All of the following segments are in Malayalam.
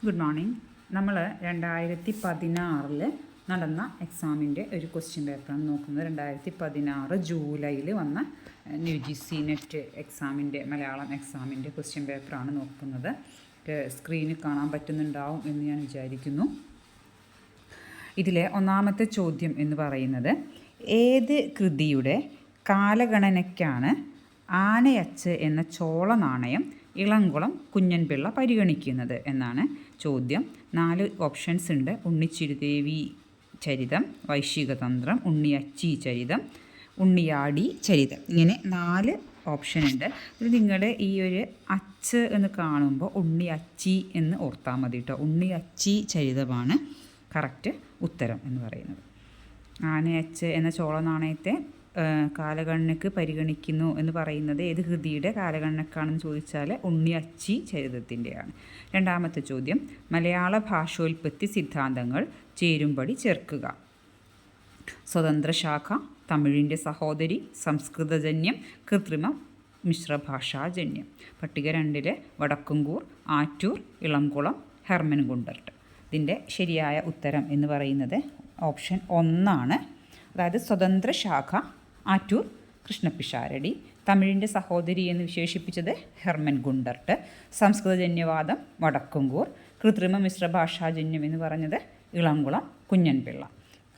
Good morning. നമ്മൾ 2016 നടന്ന എക്സാമിൻ്റെ ഒരു ക്വസ്റ്റ്യൻ പേപ്പറാണ് നോക്കുന്നത്. 2016 ജൂലൈയിൽ വന്ന UGC നെറ്റ് എക്സാമിൻ്റെ മലയാളം എക്സാമിൻ്റെ ക്വസ്റ്റ്യൻ പേപ്പറാണ് നോക്കുന്നത്. സ്ക്രീനിൽ കാണാൻ പറ്റുന്നുണ്ടാവും എന്ന് ഞാൻ വിചാരിക്കുന്നു. ഇതിലെ ഒന്നാമത്തെ ചോദ്യം എന്ന് പറയുന്നത്, ഏത് കൃതിയുടെ കാലഗണനയ്ക്കാണ് ആനയച്ച് എന്ന ചോള നാണയം ഇളംകുളം കുഞ്ഞൻപിള്ള പരിഗണിക്കുന്നത് എന്നാണ് ചോദ്യം. 4 ഓപ്ഷൻസ് ഉണ്ട്. ഉണ്ണിച്ചിരുദേവി ചരിതം, വൈശികതന്ത്രം, ഉണ്ണിയച്ചി ചരിതം, ഉണ്ണിയാടി ചരിതം. ഇങ്ങനെ 4 ഓപ്ഷൻ ഉണ്ട്. ഇതിൽ നിങ്ങൾ ഈ ഒരു അച്ച് എന്ന് കാണുമ്പോൾ ഉണ്ണിയച്ചി എന്ന് ഓർത്താൽ മതി കേട്ടോ. ഉണ്ണിയച്ചി ചരിതമാണ് കറക്റ്റ് ഉത്തരം എന്ന് പറയുന്നത്. ആനയച്ച് എന്ന ചോള നാണയത്തെ കാലഗണനയ്ക്ക് പരിഗണിക്കുന്നു എന്ന് പറയുന്നത് ഏത് കൃതിയുടെ കാലഗണനക്കാണെന്ന് ചോദിച്ചാൽ ഉണ്ണിയച്ചി ചരിതത്തിൻ്റെയാണ്. രണ്ടാമത്തെ ചോദ്യം, മലയാള ഭാഷോൽപത്തി സിദ്ധാന്തങ്ങൾ ചേരുംപടി ചേർക്കുക. സ്വതന്ത്ര ശാഖ, തമിഴിൻ്റെ സഹോദരി, സംസ്കൃതജന്യം, കൃത്രിമ മിശ്രഭാഷാജന്യം. പട്ടിക 2 വടക്കുംകൂർ, ആറ്റൂർ, ഇളംകുളം, ഹെർമൻ ഗുണ്ടർട്ട്. ഇതിൻ്റെ ശരിയായ ഉത്തരം എന്ന് പറയുന്നത് ഓപ്ഷൻ 1 അതായത് സ്വതന്ത്ര ശാഖ ആറ്റൂർ കൃഷ്ണപിഷാരടി, തമിഴിൻ്റെ സഹോദരി എന്ന് വിശേഷിപ്പിച്ചത് ഹെർമൻ ഗുണ്ടർട്ട്, സംസ്കൃതജന്യവാദം വടക്കുംകൂർ, കൃത്രിമ മിശ്രഭാഷാജന്യം എന്ന് പറഞ്ഞത് Elamkulam Kunjan Pillai.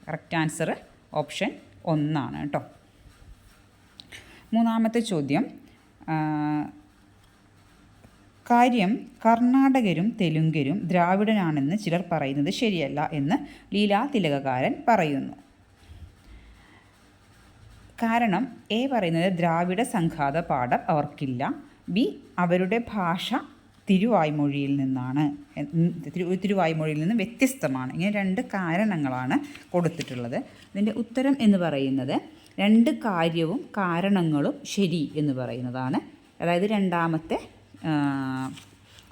Correct answer option 1 കേട്ടോ. മൂന്നാമത്തെ ചോദ്യം, കാര്യം കർണാടകരും തെലുങ്കരും ദ്രാവിഡനാണെന്ന് ചിലർ പറയുന്നത് ശരിയല്ല എന്ന് ലീലാതിലകകാരൻ പറയുന്നു. കാരണം എ പറയുന്നത് ദ്രാവിഡ സംഘാത പാഠം അവർക്കില്ല, ബി അവരുടെ ഭാഷ തിരുവായ്മൊഴിയിൽ നിന്ന് വ്യത്യസ്തമാണ്. ഇങ്ങനെ 2 കാരണങ്ങളാണ് കൊടുത്തിട്ടുള്ളത്. ഇതിൻ്റെ ഉത്തരം എന്ന് പറയുന്നത് 2 കാര്യവും കാരണങ്ങളും ശരി എന്ന് പറയുന്നതാണ്. അതായത് രണ്ടാമത്തെ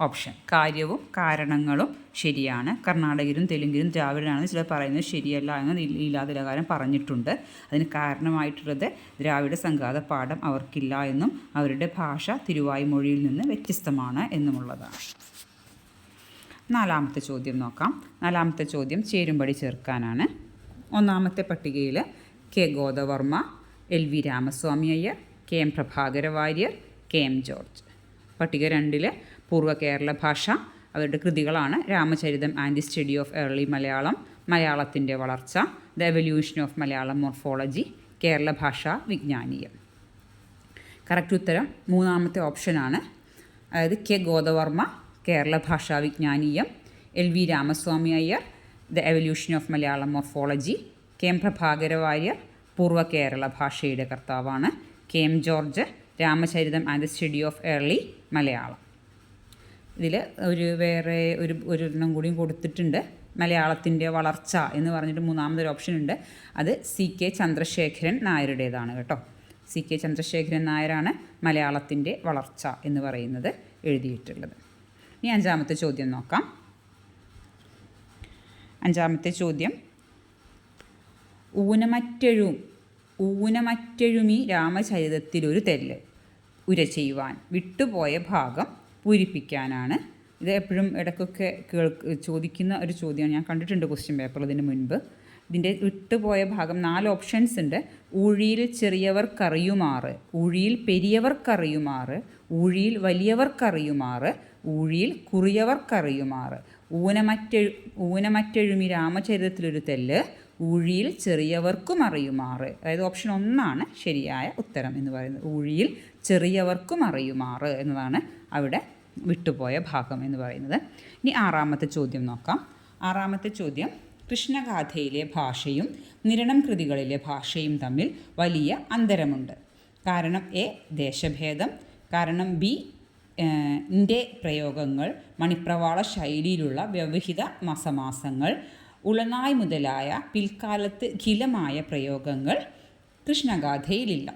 ഓപ്ഷൻ, കാര്യവും കാരണങ്ങളും ശരിയാണ്. കർണാടകരും തെലുങ്കിലും ദ്രാവിഡനാണെന്ന് ചിലർ പറയുന്നത് ശരിയല്ല എന്ന് ലീലാതിലകാരൻ പറഞ്ഞിട്ടുണ്ട്. അതിന് കാരണമായിട്ടുള്ളത് ദ്രാവിഡ സംഘാത പാഠം അവർക്കില്ല എന്നും അവരുടെ ഭാഷ തിരുവായ്മൊഴിയിൽ നിന്ന് വ്യത്യസ്തമാണ് എന്നുമുള്ളതാണ്. നാലാമത്തെ ചോദ്യം നോക്കാം. നാലാമത്തെ ചോദ്യം ചേരുംപടി ചേർക്കാനാണ്. ഒന്നാമത്തെ പട്ടികയിൽ K Godavarma, LV Ramaswamy Iyer, KM Prabhakara Warrier, KM George. പട്ടിക 2 പൂർവ്വ കേരള ഭാഷ, അവരുടെ കൃതികളാണ് Ramacharitham and the study of early Malayalam, മലയാളത്തിൻ്റെ വളർച്ച, the evolution of Malayalam morphology, Kerala ഭാഷാ വിജ്ഞാനീയം. കറക്റ്റ് ഉത്തരം 3ാമത്തെ ഓപ്ഷനാണ്. അതായത് കെ ഗോദവർമ്മ കേരള ഭാഷാ Vijnaneeyam, LV Ramaswamy Iyer the evolution of Malayalam morphology, KM Prabhakara Warrier Poorva Kerala ഭാഷയുടെ കർത്താവാണ്, KM George Ramacharitam and the study of early Malayalam. ഇതിൽ വേറെ ഒരെണ്ണം കൂടിയും കൊടുത്തിട്ടുണ്ട്. മലയാളത്തിൻ്റെ വളർച്ച എന്ന് പറഞ്ഞിട്ട് 3ാമതൊരു ഓപ്ഷൻ ഉണ്ട്. അത് CK ചന്ദ്രശേഖരൻ നായരുടേതാണ് കേട്ടോ. CK ചന്ദ്രശേഖരൻ നായരാണ് മലയാളത്തിൻ്റെ വളർച്ച എന്ന് പറയുന്നത് എഴുതിയിട്ടുള്ളത്. ഇനി 5ാമത്തെ ചോദ്യം നോക്കാം. 5ാമത്തെ ചോദ്യം, ഊനമറ്റെഴുമി രാമചരിതത്തിലൊരു തെല്ല് ഉര ചെയ്യുവാൻ വിട്ടുപോയ ഭാഗം പൂരിപ്പിക്കാനാണ്. ഇത് എപ്പോഴും ഇടയ്ക്കൊക്കെ ചോദിക്കുന്ന ഒരു ചോദ്യമാണ്. ഞാൻ കണ്ടിട്ടുണ്ട് ക്വസ്റ്റ്യൻ പേപ്പറിൽ ഇതിന് മുൻപ്. ഇതിൻ്റെ വിട്ടുപോയ ഭാഗം 4 ഓപ്ഷൻസ് ഉണ്ട്. ഊഴിയിൽ ചെറിയവർക്കറിയുമാറ്, ഊഴിയിൽ പെരിയവർക്കറിയുമാറ്, ഊഴിയിൽ വലിയവർക്കറിയുമാറ്, ഊഴിയിൽ കുറിയവർക്കറിയുമാറ്. ഊനമറ്റെഴുമി രാമചരിതത്തിലൊരു തെല്ല് ഊഴിയിൽ ചെറിയവർക്കും അറിയുമാറ്. അതായത് ഓപ്ഷൻ 1 ശരിയായ ഉത്തരം എന്ന് പറയുന്നത്. ഊഴിയിൽ ചെറിയവർക്കും അറിയുമാറ് എന്നതാണ് അവിടെ വിട്ടുപോയ ഭാഗം എന്ന് പറയുന്നത്. ഇനി 6ാമത്തെ ചോദ്യം നോക്കാം. 6ാമത്തെ ചോദ്യം, കൃഷ്ണഗാഥയിലെ ഭാഷയും നിരണം കൃതികളിലെ ഭാഷയും തമ്മിൽ വലിയ അന്തരമുണ്ട്. കാരണം എ ദേശഭേദം, കാരണം ബി ൻ്റെ പ്രയോഗങ്ങൾ, മണിപ്രവാള ശൈലിയിലുള്ള വ്യവഹിത സമാസങ്ങൾ, ഉളനായ് മുതലായ പിൽക്കാലത്ത് ഖിലമായ പ്രയോഗങ്ങൾ കൃഷ്ണഗാഥയിലില്ല.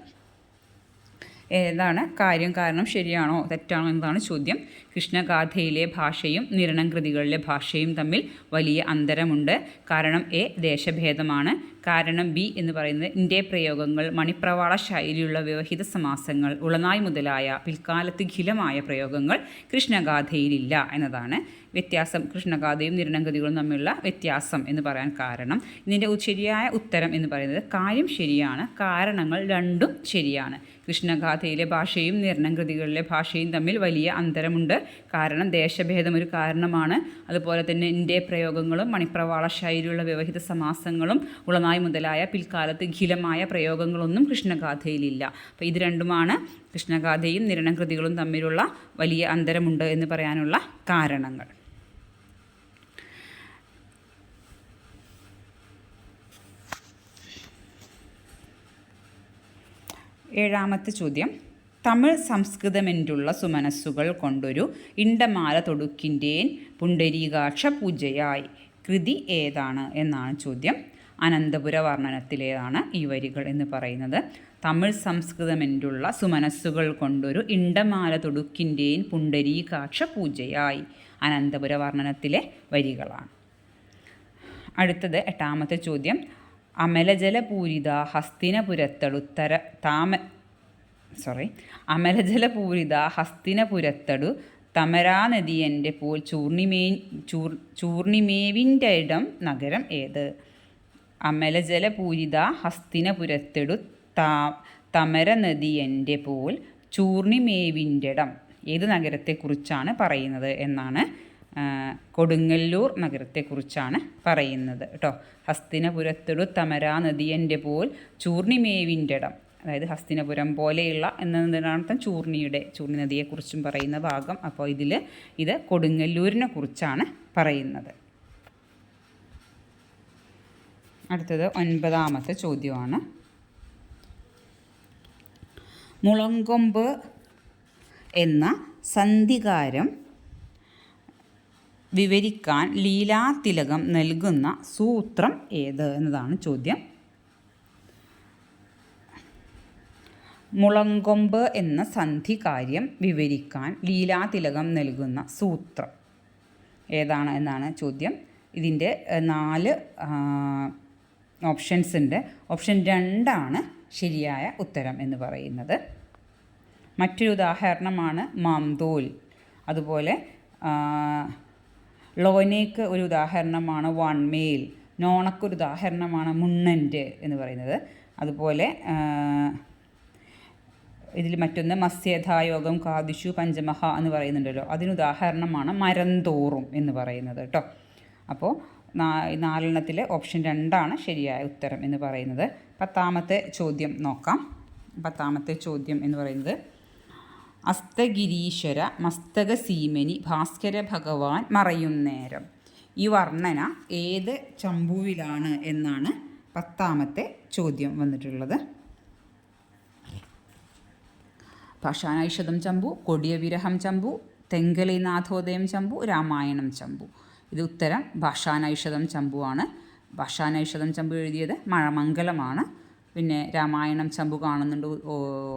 ഏതാണ് കാര്യം, കാരണം ശരിയാണോ തെറ്റാണോ എന്നതാണ് ചോദ്യം. കൃഷ്ണഗാഥയിലെ ഭാഷയും നിരണം കൃതികളിലെ ഭാഷയും തമ്മിൽ വലിയ അന്തരമുണ്ട്. കാരണം എ ദേശഭേദമാണ്, കാരണം ബി എന്ന് പറയുന്നത് ൻ്റെ പ്രയോഗങ്ങൾ, മണിപ്രവാള ശൈലിയുള്ള വ്യവഹിത സമാസങ്ങൾ, ഉളനായ് മുതലായ പിൽക്കാലത്ത് ഖിലമായ പ്രയോഗങ്ങൾ കൃഷ്ണഗാഥയിലില്ല എന്നതാണ് വ്യത്യാസം, കൃഷ്ണഗാഥയും നിരണംകൃതികളും തമ്മിലുള്ള വ്യത്യാസം എന്ന് പറയാൻ കാരണം? ഇതിൻ്റെ ശരിയായ ഉത്തരം എന്ന് പറയുന്നത് കാര്യം ശരിയാണ്, കാരണങ്ങൾ രണ്ടും ശരിയാണ്. കൃഷ്ണഗാഥയിലെ ഭാഷയും നിരണംകൃതികളിലെ ഭാഷയും തമ്മിൽ വലിയ അന്തരമുണ്ട്. കാരണം ദേശഭേദം ഒരു കാരണമാണ്. അതുപോലെ തന്നെ ഇന്ത്യ പ്രയോഗങ്ങളും മണിപ്രവാള ശൈലിയുള്ള വ്യവഹിത സമാസങ്ങളും ഉളനായി മുതലായ പിൽക്കാലത്ത് ഖിലമായ പ്രയോഗങ്ങളൊന്നും കൃഷ്ണഗാഥയിലില്ല. അപ്പോൾ ഇത് രണ്ടുമാണ് കൃഷ്ണഗാഥയും നിരണംകൃതികളും തമ്മിലുള്ള വലിയ അന്തരമുണ്ട് എന്ന് പറയാനുള്ള കാരണങ്ങൾ. ഏഴാമത്തെ ചോദ്യം, തമിഴ് സംസ്കൃതമെന്റുള്ള സുമനസ്സുകൾ കൊണ്ടൊരു ഇണ്ടമാല തൊടുക്കിൻ്റേൻ പുണ്ടരീകാക്ഷ പൂജയായി. കൃതി ഏതാണ് എന്നാണ് ചോദ്യം. അനന്തപുര വർണ്ണനത്തിലേതാണ് ഈ വരികൾ എന്ന് പറയുന്നത്. തമിഴ് സംസ്കൃതമെന്റുള്ള സുമനസ്സുകൾ കൊണ്ടൊരു ഇണ്ടമാല തൊടുക്കിൻ്റേൻ പുണ്ടരീകാക്ഷ പൂജയായി. അനന്തപുര വർണ്ണനത്തിലെ വരികളാണ്. അടുത്തത് എട്ടാമത്തെ ചോദ്യം, അമലജലപൂരിത ഹസ്തിനപുരത്തടു തമരാനദിയൻ്റെ പോൽ ചൂർണിമേവിൻ്റെ ഇടം നഗരം ഏത്? അമലജലപൂരിത ഹസ്തിനപുരത്തെടു തമരനദിയൻ്റെ പോൽ ചൂർണിമേവിൻ്റെ ഇടം ഏത് നഗരത്തെക്കുറിച്ചാണ് പറയുന്നത് എന്നാണ്. കൊടുങ്ങല്ലൂർ നഗരത്തെക്കുറിച്ചാണ് പറയുന്നത് കേട്ടോ. ഹസ്തിനപുരത്തൊരു തമരാനദിയൻ്റെ പോൽ ചൂർണിമേവിൻ്റെ ഇടം, അതായത് ഹസ്തിനപുരം പോലെയുള്ള എന്നതിനർത്ഥം ചൂർണി നദിയെക്കുറിച്ചും പറയുന്ന ഭാഗം. അപ്പോൾ ഇത് കൊടുങ്ങല്ലൂരിനെ കുറിച്ചാണ് പറയുന്നത്. അടുത്തത് 9ാമത്തെ ചോദ്യമാണ്. മുളങ്കൊമ്പ് എന്ന സന്ധികാരം വിവരിക്കാൻ ലീലാതിലകം നൽകുന്ന സൂത്രം ഏത് എന്നതാണ് ചോദ്യം. മുളങ്കൊമ്പ് എന്ന സന്ധികാര്യം വിവരിക്കാൻ ലീലാതിലകം നൽകുന്ന സൂത്രം ഏതാണ് എന്നാണ് ചോദ്യം. ഇതിൻ്റെ 4 ഓപ്ഷൻസ് ഉണ്ട്. ഓപ്ഷൻ 2 ശരിയായ ഉത്തരം എന്ന് പറയുന്നത്. മറ്റൊരു ഉദാഹരണമാണ് മാന്തോൽ. അതുപോലെ ലോനേക്ക് ഒരു ഉദാഹരണമാണ് വൺമേൽ. നോണക്കൊരു ഉദാഹരണമാണ് മുണ്ണൻ്റെ എന്ന് പറയുന്നത്. അതുപോലെ ഇതിൽ മറ്റൊന്ന് മത്സ്യധായോഗം കാദിഷു പഞ്ചമഹ എന്ന് പറയുന്നുണ്ടല്ലോ, അതിനുദാഹരണമാണ് മരന്തോറും എന്ന് പറയുന്നത് കേട്ടോ. അപ്പോൾ 4 ഓപ്ഷൻ 2 ശരിയായ ഉത്തരം എന്ന് പറയുന്നത്. 10ാമത്തെ ചോദ്യം നോക്കാം. 10ാമത്തെ ചോദ്യം എന്ന് പറയുന്നത്, അസ്തഗിരീശ്വര മസ്തക സീമനി ഭാസ്കര ഭഗവാൻ മറയുന്നേരം. ഈ വർണ്ണന ഏത് ചമ്പുവിലാണ് എന്നാണ് 10ാമത്തെ ചോദ്യം വന്നിട്ടുള്ളത്. ഭാഷാനൈഷധം ചമ്പു, കൊടിയ വിരഹം ചമ്പു, തെങ്കലിനാഥോദയം ചമ്പു, രാമായണം ചമ്പു. ഇത് ഉത്തരം ഭാഷാനൈഷധം ചമ്പുവാണ്. ഭാഷാനൈഷധം ചമ്പു എഴുതിയത് മഴമംഗലമാണ്. പിന്നെ രാമായണം ചമ്പു കാണുന്നുണ്ട്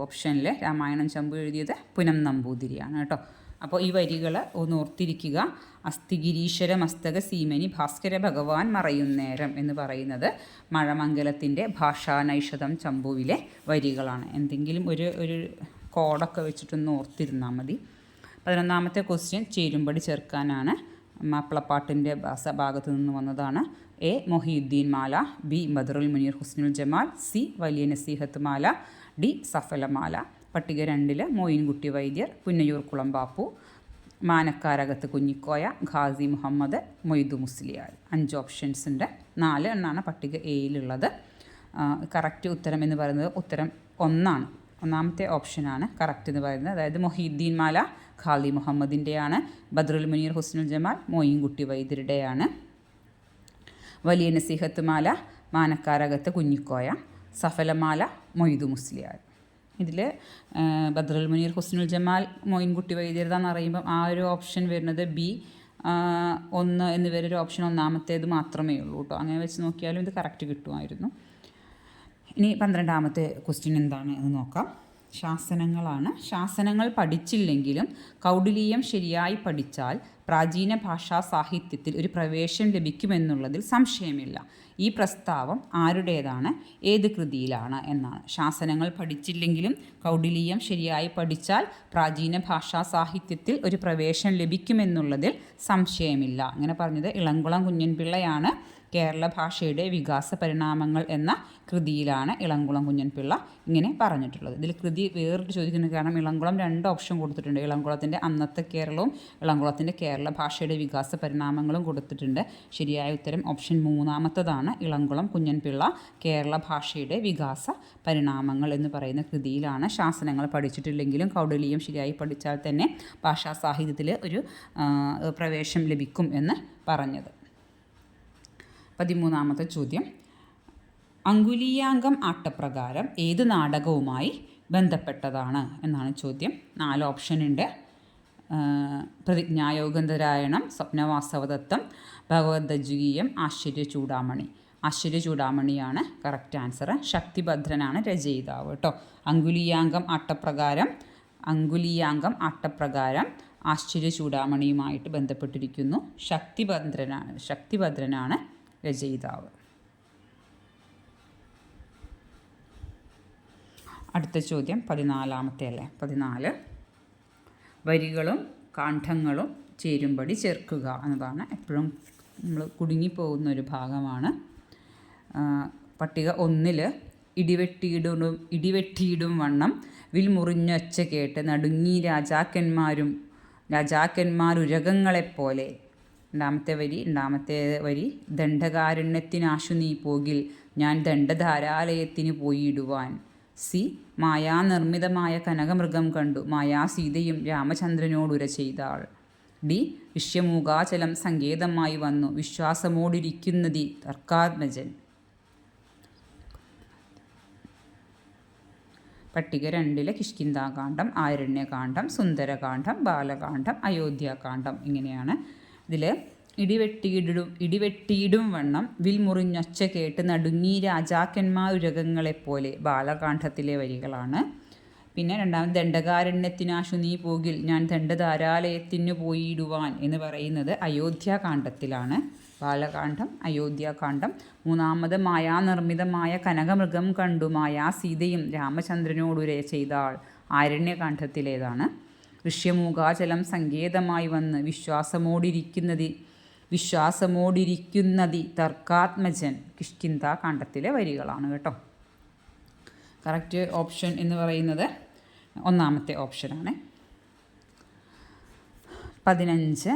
ഓപ്ഷനിൽ. രാമായണം ചമ്പു എഴുതിയത് പുനം നമ്പൂതിരിയാണ് കേട്ടോ. അപ്പോൾ ഈ വരികൾ ഒന്ന് ഓർത്തിരിക്കുക. അസ്ഥിഗിരീശ്വര മസ്തക സീമനി ഭാസ്കര ഭഗവാൻ മറയുന്നേരം എന്ന് പറയുന്നത് മഴമംഗലത്തിൻ്റെ ഭാഷാനൈഷധം ചമ്പുവിലെ വരികളാണ്. എന്തെങ്കിലും ഒരു കോഡൊക്കെ വെച്ചിട്ടൊന്ന് ഓർത്തിരുന്നാൽ മതി. 11ാമത്തെ ക്വസ്റ്റ്യൻ ചേരുംപടി ചേർക്കാനാണ്. മാപ്പിളപ്പാട്ടിൻ്റെ ഭാഗത്തു നിന്ന് വന്നതാണ്. A Mohiyuddin Mala, B Badarul Muneer Husnul Jamal, C വലിയ നസീഹത്ത് മാല, ഡി സഫലമാല. പട്ടിക 2 മോയിൻകുട്ടി വൈദ്യർ, പുന്നയൂർ കുളം ബാപ്പു, മാനക്കാരകത്ത് കുഞ്ഞിക്കോയ, ഖാസി മുഹമ്മദ്, മൊയ്തു മുസ്ലിയാർ. 5 ഓപ്ഷൻസ് ഉണ്ട്. 4 പട്ടിക എയിലുള്ളത്. കറക്റ്റ് ഉത്തരം എന്ന് പറയുന്നത് ഉത്തരം 1. 1ാമത്തെ ഓപ്ഷനാണ് കറക്റ്റ് എന്ന് പറയുന്നത്. അതായത് മൊഹീദ്ദീൻ മാല ഖാലി മുഹമ്മദിൻ്റെയാണ്, ബദറുൽ മുനീർ ഹുസ്നുൽ ജമാൽ മോയിൻകുട്ടി വൈദ്യരുടെയാണ്, വലിയ നസീഹത്ത് മാല മാനക്കാരകത്ത് കുഞ്ഞിക്കോയ, സഫലമാല മൊയ്തു മുസ്ലിയാർ. ഇതിൽ ബദറുൽ മുനീർ ഹുസ്നുൽ ജമാൽ മോയിൻകുട്ടി വൈദ്യരുതാന്ന് പറയുമ്പം ആ ഒരു ഓപ്ഷൻ വരുന്നത് ബി 1 എന്നിവരൊരു ഓപ്ഷൻ 1ാമത്തേത് മാത്രമേ ഉള്ളൂ കേട്ടോ. അങ്ങനെ വെച്ച് നോക്കിയാലും ഇത് കറക്റ്റ് കിട്ടുമായിരുന്നു. ഇനി 12ാമത്തെ ക്വസ്റ്റ്യൻ എന്താണ് എന്ന് നോക്കാം. ശാസനങ്ങളാണ്. ശാസനങ്ങൾ പഠിച്ചില്ലെങ്കിലും കൗടില്യം ശരിയായി പഠിച്ചാൽ പ്രാചീന ഭാഷാ സാഹിത്യത്തിൽ ഒരു പ്രവേശം ലഭിക്കുമെന്നുള്ളതിൽ സംശയമില്ല. ഈ പ്രസ്താവം ആരുടേതാണ്, ഏത് കൃതിയിലാണ് എന്നാണ്. ശാസനങ്ങൾ പഠിച്ചില്ലെങ്കിലും കൗടില്യം ശരിയായി പഠിച്ചാൽ പ്രാചീന ഭാഷാ സാഹിത്യത്തിൽ ഒരു പ്രവേശം ലഭിക്കുമെന്നുള്ളതിൽ സംശയമില്ല. അങ്ങനെ പറഞ്ഞത് ഇളംകുളം കുഞ്ഞൻപിള്ളയാണ്. കേരള ഭാഷയുടെ വികാസ പരിണാമങ്ങൾ എന്ന കൃതിയിലാണ് ഇളംകുളം കുഞ്ഞൻപിള്ള ഇങ്ങനെ പറഞ്ഞിട്ടുള്ളത്. ഇതിൽ കൃതി വേറിട്ട് ചോദിക്കുന്നത് കാരണം ഇളംകുളം 2 ഓപ്ഷൻ കൊടുത്തിട്ടുണ്ട്. ഇളംകുളത്തിൻ്റെ അന്നത്തെ കേരളവും ഇളംകുളത്തിൻ്റെ കേരള ഭാഷയുടെ വികാസ പരിണാമങ്ങളും കൊടുത്തിട്ടുണ്ട്. ശരിയായ ഉത്തരം ഓപ്ഷൻ 3 ഇളംകുളം കുഞ്ഞൻപിള്ള കേരള ഭാഷയുടെ വികാസ പരിണാമങ്ങൾ എന്ന് പറയുന്ന കൃതിയിലാണ് ശാസനങ്ങൾ പഠിച്ചിട്ടില്ലെങ്കിലും കൗടില്യം ശരിയായി പഠിച്ചാൽ തന്നെ ഭാഷാ സാഹിത്യത്തിൽ ഒരു പ്രവേശം ലഭിക്കും എന്ന് പറഞ്ഞത്. 13 ചോദ്യം. അങ്കുലീയാങ്കം ആട്ടപ്രകാരം ഏത് നാടകവുമായി ബന്ധപ്പെട്ടതാണ് എന്നാണ് ചോദ്യം. 4 ഓപ്ഷൻ ഉണ്ട്. പ്രതിജ്ഞായോഗന്തരായണം, സ്വപ്നവാസവദത്തം, ഭഗവദ്ഗീയം, ആശ്ചര്യചൂഡാമണി. ആശ്ചര്യചൂഡാമണിയാണ് കറക്റ്റ് ആൻസർ. ശക്തിഭദ്രനാണ് രചയിതാവ് കേട്ടോ. അങ്കുലീയാങ്കം ആട്ടപ്രകാരം ആശ്ചര്യചൂഡാമണിയുമായിട്ട് ബന്ധപ്പെട്ടിരിക്കുന്നു. ശക്തിഭദ്രനാണ് രചയിതാവ്. അടുത്ത ചോദ്യം 14 അല്ലേ. 14 വരികളും കാണ്ഡങ്ങളും ചേരുംപടി ചേർക്കുക എന്നതാണ്. എപ്പോഴും നമ്മൾ കുടുങ്ങിപ്പോകുന്നൊരു ഭാഗമാണ്. പട്ടിക 1 ഇടിവെട്ടിയിടും വണ്ണം വിൽമുറിഞ്ഞൊച്ച കേട്ട് നടുങ്ങി രാജാക്കന്മാരുരകങ്ങളെപ്പോലെ. രണ്ടാമത്തെ വരി ദണ്ഡകാരണ്യത്തിനാശു നീ പോകിൽ ഞാൻ ദണ്ഡധാരാലയത്തിന് പോയിടുവാൻ. സി മായാനിർമ്മിതമായ കനകമൃഗം കണ്ടു മായാസീതയും രാമചന്ദ്രനോടുര ചെയ്താൾ. ഡി വിശ്വമൂകാചലം സങ്കേതമായി വന്നു വിശ്വാസമോടിരിക്കുന്നതി തർക്കാത്മജൻ. പട്ടിക 2 കിഷ്കിന്ധാകാന്ഡം, ആരണ്യകാന്ഡം, സുന്ദരകാന്ഡം, ബാലകാന്ഡം, അയോധ്യാകാന്ഡം ഇങ്ങനെയാണ്. ഇതിൽ ഇടിവെട്ടിയിടും വണ്ണം വിൽമുറിഞ്ഞൊച്ച കേട്ട് നടുങ്ങി രാജാക്കന്മാരുരകങ്ങളെപ്പോലെ ബാലകാന്ഡത്തിലെ വരികളാണ്. പിന്നെ രണ്ടാമത് ദണ്ഡകാരണ്യത്തിനാശു നീ പോകിൽ ഞാൻ ദണ്ഡധാരാലയത്തിനു പോയിടുവാൻ എന്ന് പറയുന്നത് അയോധ്യാകാന്ഡത്തിലാണ്. ബാലകാന്ഡം, അയോധ്യാകാന്ഡം. 3 മായാനിർമ്മിതമായ കനകമൃഗം കണ്ടു മായാസീതയും രാമചന്ദ്രനോടുര ചെയ്താൾ ആരണ്യകാന്ഡത്തിലേതാണ്. ഋഷ്യമൂകാചലം സങ്കേതമായി വന്ന് വിശ്വാസമോടിരിക്കുന്നതി തർക്കാത്മജൻ കിഷ്കിന്ധാകാന്ഡത്തിലെ വരികളാണ് കേട്ടോ. കറക്റ്റ് ഓപ്ഷൻ എന്ന് പറയുന്നത് 1 ഓപ്ഷനാണ്. 15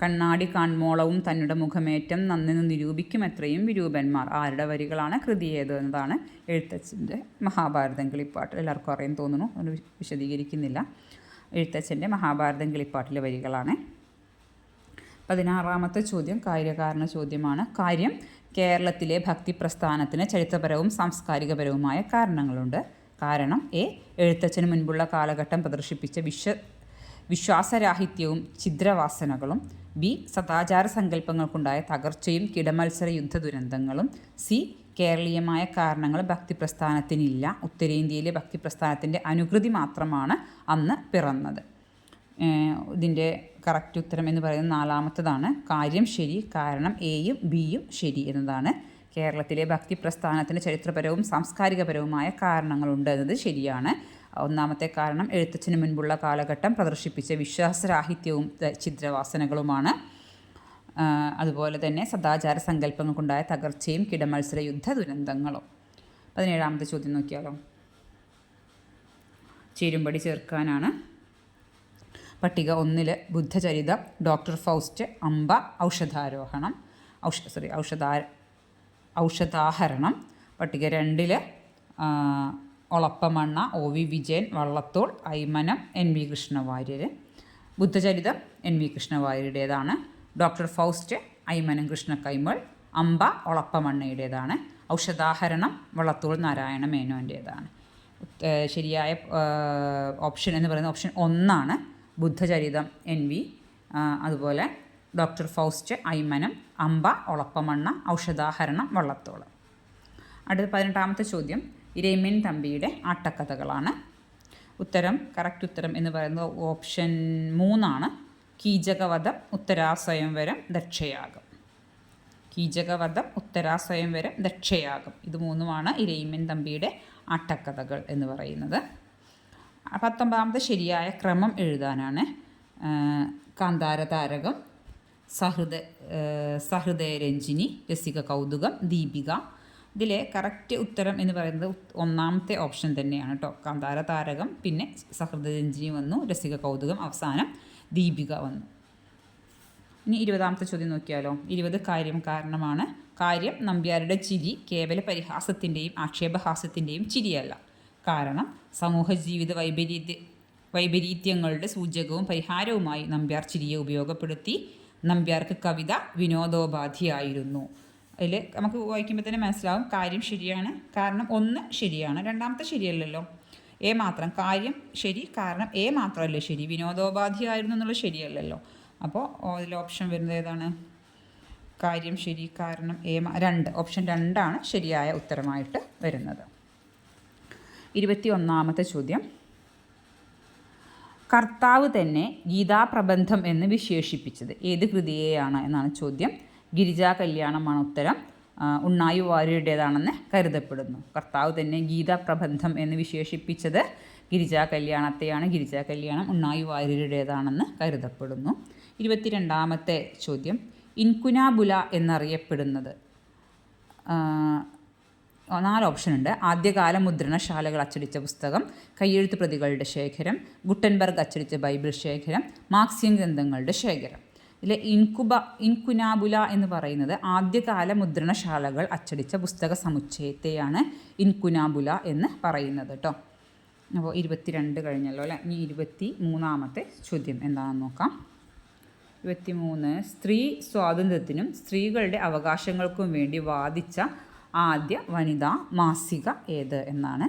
കണ്ണാടി കാൺമോളവും തന്നുടെ മുഖമേറ്റം നന്നെന്ന് നിരൂപിക്കും എത്രയും വിരൂപന്മാർ. ആരുടെ വരികളാണ്, കൃതി ഏത് എന്നതാണ്. എഴുത്തച്ഛൻ്റെ മഹാഭാരതം കിളിപ്പാട്ട്. എല്ലാവർക്കും അറിയാൻ തോന്നുന്നു, അത് വിശദീകരിക്കുന്നില്ല. എഴുത്തച്ഛൻ്റെ മഹാഭാരതം കിളിപ്പാട്ടിലെ വരികളാണ്. 16 ചോദ്യം കാര്യകാരണ ചോദ്യമാണ്. കാര്യം കേരളത്തിലെ ഭക്തി പ്രസ്ഥാനത്തിന് ചരിത്രപരവും സാംസ്കാരികപരവുമായ കാരണങ്ങളുണ്ട്. കാരണം എ എഴുത്തച്ഛന് മുൻപുള്ള കാലഘട്ടം പ്രദർശിപ്പിച്ച വിശ്വാസരാഹിത്യവും ഛിദ്രവാസനകളും. ബി സദാചാര സങ്കല്പങ്ങൾക്കുണ്ടായ തകർച്ചയും കിടമത്സര യുദ്ധ ദുരന്തങ്ങളും. സി കേരളീയമായ കാരണങ്ങൾ ഭക്തിപ്രസ്ഥാനത്തിനില്ല. ഉത്തരേന്ത്യയിലെ ഭക്തിപ്രസ്ഥാനത്തിൻ്റെ അനുകൃതി മാത്രമാണ് അന്ന് പിറന്നത്. ഇതിൻ്റെ കറക്റ്റ് ഉത്തരം എന്ന് പറയുന്നത് 4 കാര്യം ശരി, കാരണം എയും ബിയും ശരി എന്നതാണ്. കേരളത്തിലെ ഭക്തിപ്രസ്ഥാനത്തിന് ചരിത്രപരവും സാംസ്കാരികപരവുമായ കാരണങ്ങളുണ്ട് എന്നത് ശരിയാണ്. 1 കാരണം എഴുത്തച്ഛന് മുൻപുള്ള കാലഘട്ടം പ്രദർശിപ്പിച്ച വിശ്വാസരാഹിത്യവും ഛിദ്രവാസനകളുമാണ്. അതുപോലെ തന്നെ സദാചാര സങ്കല്പങ്ങൾക്കുണ്ടായ തകർച്ചയും കിടമത്സര യുദ്ധ ദുരന്തങ്ങളും. 17 ചോദ്യം നോക്കിയാലോ. ചേരുംപടി ചേർക്കാനാണ്. പട്ടിക 1 ബുദ്ധചരിതം, ഡോക്ടർ ഫൗസ്റ്റ്, അംബ, ഔഷധാഹരണം. പട്ടിക 2 Olappamanna, OV Vijayan, Vallathol, Aymanam, NV Krishna Warrier. Buddhacharitham NV കൃഷ്ണവാര്യരുടേതാണ്. ഡോക്ടർ ഫൗസ്റ്റ് അയ്മനം കൃഷ്ണ കൈമൾ, അംബ ഒളപ്പമണ്ണയുടേതാണ്. ഔഷധാഹരണം വള്ളത്തോൾ നാരായണ മേനോൻ്റേതാണ്. ശരിയായ ഓപ്ഷൻ എന്ന് പറയുന്നത് ഓപ്ഷൻ 1 ബുദ്ധചരിതം NV, അതുപോലെ ഡോക്ടർ ഫൗസ്റ്റ് അയ്മനം, അംബ ഒളപ്പമണ്ണ, ഔഷധാഹരണം വള്ളത്തോൾ. അടുത്ത 18 ചോദ്യം ഇരയിമ്മൻ തമ്പിയുടെ ആട്ടക്കഥകളാണ്. കറക്റ്റ് ഉത്തരം എന്ന് പറയുന്നത് ഓപ്ഷൻ 3 കീചകവധം, ഉത്തരാസ്വയംവരം, ദക്ഷയാഗം. കീചകവധം, ഉത്തരാസ്വയംവരം, ദക്ഷയാഗം ഇത് 3 ഇരയിമ്മൻ തമ്പിയുടെ ആട്ടക്കഥകൾ എന്ന് പറയുന്നത്. 19ാമത്തെ ശരിയായ ക്രമം എഴുതാനാണ്. കാന്താരതാരകം, സഹൃദയരഞ്ജിനി, രസിക കൗതുകം, ദീപിക. ഇതിലെ കറക്റ്റ് ഉത്തരം എന്ന് പറയുന്നത് 1ാമത്തെ ഓപ്ഷൻ തന്നെയാണ് കേട്ടോ. കാന്താരതാരകം, പിന്നെ സഹൃദയരഞ്ജിനി വന്നു, രസിക കൗതുകം, അവസാനം ദീപിക വന്നു. ഇനി 20ാമത്തെ ചോദ്യം നോക്കിയാലോ. 20 കാര്യം കാരണമാണ്. കാര്യം നമ്പ്യാരുടെ ചിരി കേവല പരിഹാസത്തിൻ്റെയും ആക്ഷേപഹാസ്യത്തിൻ്റെയും ചിരിയല്ല. കാരണം സമൂഹ ജീവിത വൈപരീത്യങ്ങളുടെ സൂചകവും പരിഹാരവുമായി നമ്പ്യാർ ചിരിയെ ഉപയോഗപ്പെടുത്തി. നമ്പ്യാർക്ക് കവിത വിനോദോപാധിയായിരുന്നു. അതിൽ നമുക്ക് വായിക്കുമ്പോൾ തന്നെ മനസ്സിലാവും കാര്യം ശരിയാണ്, കാരണം 1 ശരിയാണ്, 2ാമത്തെ ശരിയല്ലല്ലോ. എ മാത്രം, കാര്യം ശരി, കാരണം എ മാത്രമല്ലേ ശരി, വിനോദോപാധിയായിരുന്നു എന്നുള്ളത് ശരിയല്ലല്ലോ. അപ്പോൾ അതിൽ ഓപ്ഷൻ വരുന്നത് ഏതാണ്? കാര്യം ശരി, കാരണം എ 2, ഓപ്ഷൻ 2 ശരിയായ ഉത്തരമായിട്ട് വരുന്നത്. 21ാമത്തെ ചോദ്യം. കർത്താവ് തന്നെ ഗീതാപ്രബന്ധം എന്ന് വിശേഷിപ്പിച്ചത് ഏത് കൃതിയെയാണ് എന്നാണ് ചോദ്യം. ഗിരിജാ കല്യാണമാണ് ഉത്തരം. ഉണ്ണായി വാര്യരുടേതാണെന്ന് കരുതപ്പെടുന്നു. കർത്താവ് തന്നെ ഗീതാപ്രബന്ധം എന്ന് വിശേഷിപ്പിച്ചത് ഗിരിജാ കല്യാണത്തെയാണ്. ഗിരിജാ കല്യാണം ഉണ്ണായി വാര്യരുടേതാണെന്ന് കരുതപ്പെടുന്നു. 22ാമത്തെ ചോദ്യം. ഇൻകുനാബുല എന്നറിയപ്പെടുന്നത് 4 ഓപ്ഷൻ ഉണ്ട്. ആദ്യകാല മുദ്രണശാലകൾ അച്ചടിച്ച പുസ്തകം, കയ്യെഴുത്ത് പ്രതികളുടെ ശേഖരം, ഗുട്ടൻബർഗ് അച്ചടിച്ച ബൈബിൾ ശേഖരം, മാർക്സിയൻ ഗ്രന്ഥങ്ങളുടെ ശേഖരം. ഇതിൽ ഇൻകുനാബുല എന്ന് പറയുന്നത് ആദ്യകാല മുദ്രണശാലകൾ അച്ചടിച്ച പുസ്തക സമുച്ചയത്തെയാണ് ഇൻകുനാബുല എന്ന് പറയുന്നത് കേട്ടോ. അപ്പോൾ 22 കഴിഞ്ഞല്ലോ അല്ലേ. ഇനി 23ാമത്തെ ചോദ്യം എന്താണെന്ന് നോക്കാം. 23. സ്ത്രീ സ്വാതന്ത്ര്യത്തിനും സ്ത്രീകളുടെ അവകാശങ്ങൾക്കും വേണ്ടി വാദിച്ച ആദ്യ വനിതാ മാസിക ഏത് എന്നാണ്.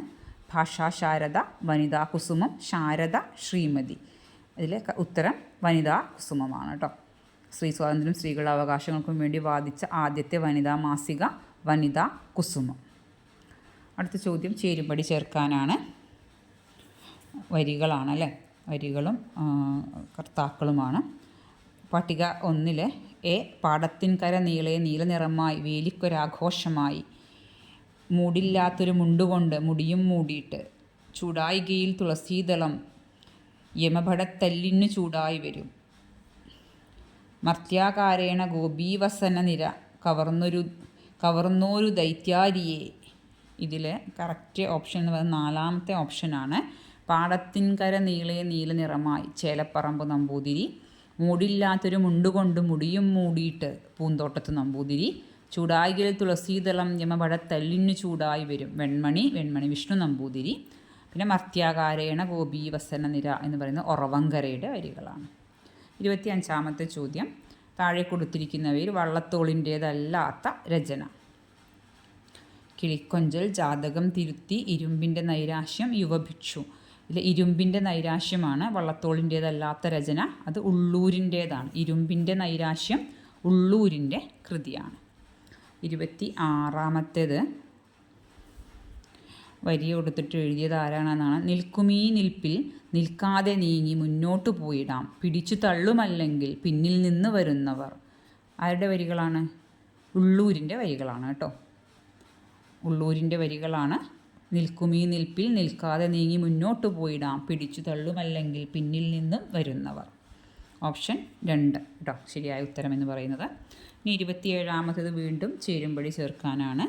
ഭാഷാ ശാരദ, വനിതാ കുസുമം, ശാരദ, ശ്രീമതി. ഇതിൽ ഉത്തരം വനിതാ കുസുമമാണ് കേട്ടോ. സ്ത്രീ സ്വാതന്ത്ര്യം സ്ത്രീകളുടെ അവകാശങ്ങൾക്കും വേണ്ടി വാദിച്ച ആദ്യത്തെ വനിതാ മാസിക വനിതാ കുസുമം. അടുത്ത ചോദ്യം ചേരുംപടി ചേർക്കാനാണ്. വരികളാണ് അല്ലേ. വരികളും കർത്താക്കളുമാണ്. പട്ടിക 1 എ. പാടത്തിൻകര നീളെ നീലനിറമായി വേലിക്കൊരാഘോഷമായി, മൂടില്ലാത്തൊരു മുണ്ടുകൊണ്ട് മുടിയും മൂടിയിട്ട്, ചൂടായികയിൽ തുളസീദളം യമഭടത്തല്ലിനു ചൂടായി വരും, മർത്യാകാരേണ ഗോപീവസന നിര കവർന്നോരു ദൈത്യാരിയെ. ഇതിൽ കറക്റ്റ് ഓപ്ഷൻ എന്ന് പറയുന്നത് 4ാമത്തെ ഓപ്ഷനാണ്. പാടത്തിൻകര നീളെ നീലനിറമായി ചേലപ്പറമ്പ് നമ്പൂതിരി, മൂടില്ലാത്തൊരു മുണ്ടുകൊണ്ട് മുടിയും മൂടിയിട്ട് പൂന്തോട്ടത്ത് നമ്പൂതിരി, ചൂടായികയിൽ തുളസീദളം യമഭടത്തല്ലിനു ചൂടായി വരും വെൺമണി വിഷ്ണു നമ്പൂതിരി. പിന്നെ മർത്യാകാരേണ ഗോപീവസന നിര എന്ന് പറയുന്ന ഒറവങ്കരയുടെ വരികളാണ്. 25ാമത്തെ ചോദ്യം. താഴെ കൊടുത്തിരിക്കുന്നവയിൽ വള്ളത്തോളിൻ്റേതല്ലാത്ത രചന. കിളിക്കൊഞ്ചൽ, ജാതകം തിരുത്തി, ഇരുമ്പിൻ്റെ നൈരാശ്യം, യുവഭിക്ഷു. ഇതിൽ ഇരുമ്പിൻ്റെ നൈരാശ്യമാണ് വള്ളത്തോളിൻ്റേതല്ലാത്ത രചന. അത് ഉള്ളൂരിൻ്റേതാണ്. ഇരുമ്പിൻ്റെ നൈരാശ്യം ഉള്ളൂരിൻ്റെ കൃതിയാണ്. 26ാമത്തേത് വരി കൊടുത്തിട്ട് എഴുതിയത് ആരാണെന്നാണ്. നിൽക്കുമീ നിൽപ്പിൽ നിൽക്കാതെ നീങ്ങി മുന്നോട്ട് പോയിടാം, പിടിച്ചു തള്ളുമല്ലെങ്കിൽ പിന്നിൽ നിന്ന് വരുന്നവർ. ആരുടെ വരികളാണ്? ഉള്ളൂരിൻ്റെ വരികളാണ് കേട്ടോ. ഉള്ളൂരിൻ്റെ വരികളാണ്. നിൽക്കുമീ നിൽപ്പിൽ നിൽക്കാതെ നീങ്ങി മുന്നോട്ട് പോയിടാം, പിടിച്ചു തള്ളുമല്ലെങ്കിൽ പിന്നിൽ നിന്നും വരുന്നവർ. ഓപ്ഷൻ 2 കേട്ടോ ശരിയായ ഉത്തരം എന്ന് പറയുന്നത്. ഇനി 27ാമത്തേത് വീണ്ടും ചേരുംപടി ചേർക്കാനാണ്.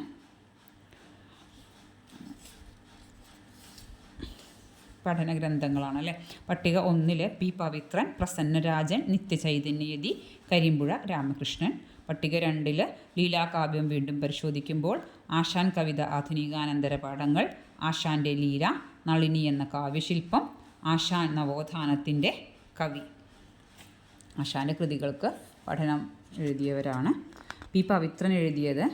പഠന ഗ്രന്ഥങ്ങളാണ് അല്ലേ. പട്ടിക 1 പി പവിത്രൻ, പ്രസന്നരാജൻ, നിത്യചൈതന്യയതി, കരിമ്പുഴ രാമകൃഷ്ണൻ. പട്ടിക 2 ലീലാകാവ്യം വീണ്ടും പരിശോധിക്കുമ്പോൾ, ആശാൻ കവിത ആധുനികാനന്തര പാഠങ്ങൾ, ആശാൻ്റെ ലീല, നളിനി എന്ന കാവ്യശില്പം, ആശാൻ നവോത്ഥാനത്തിൻ്റെ കവി. ആശാൻ്റെ കൃതികൾക്ക് പഠനം എഴുതിയവരാണ്. പി പവിത്രൻ എഴുതിയത്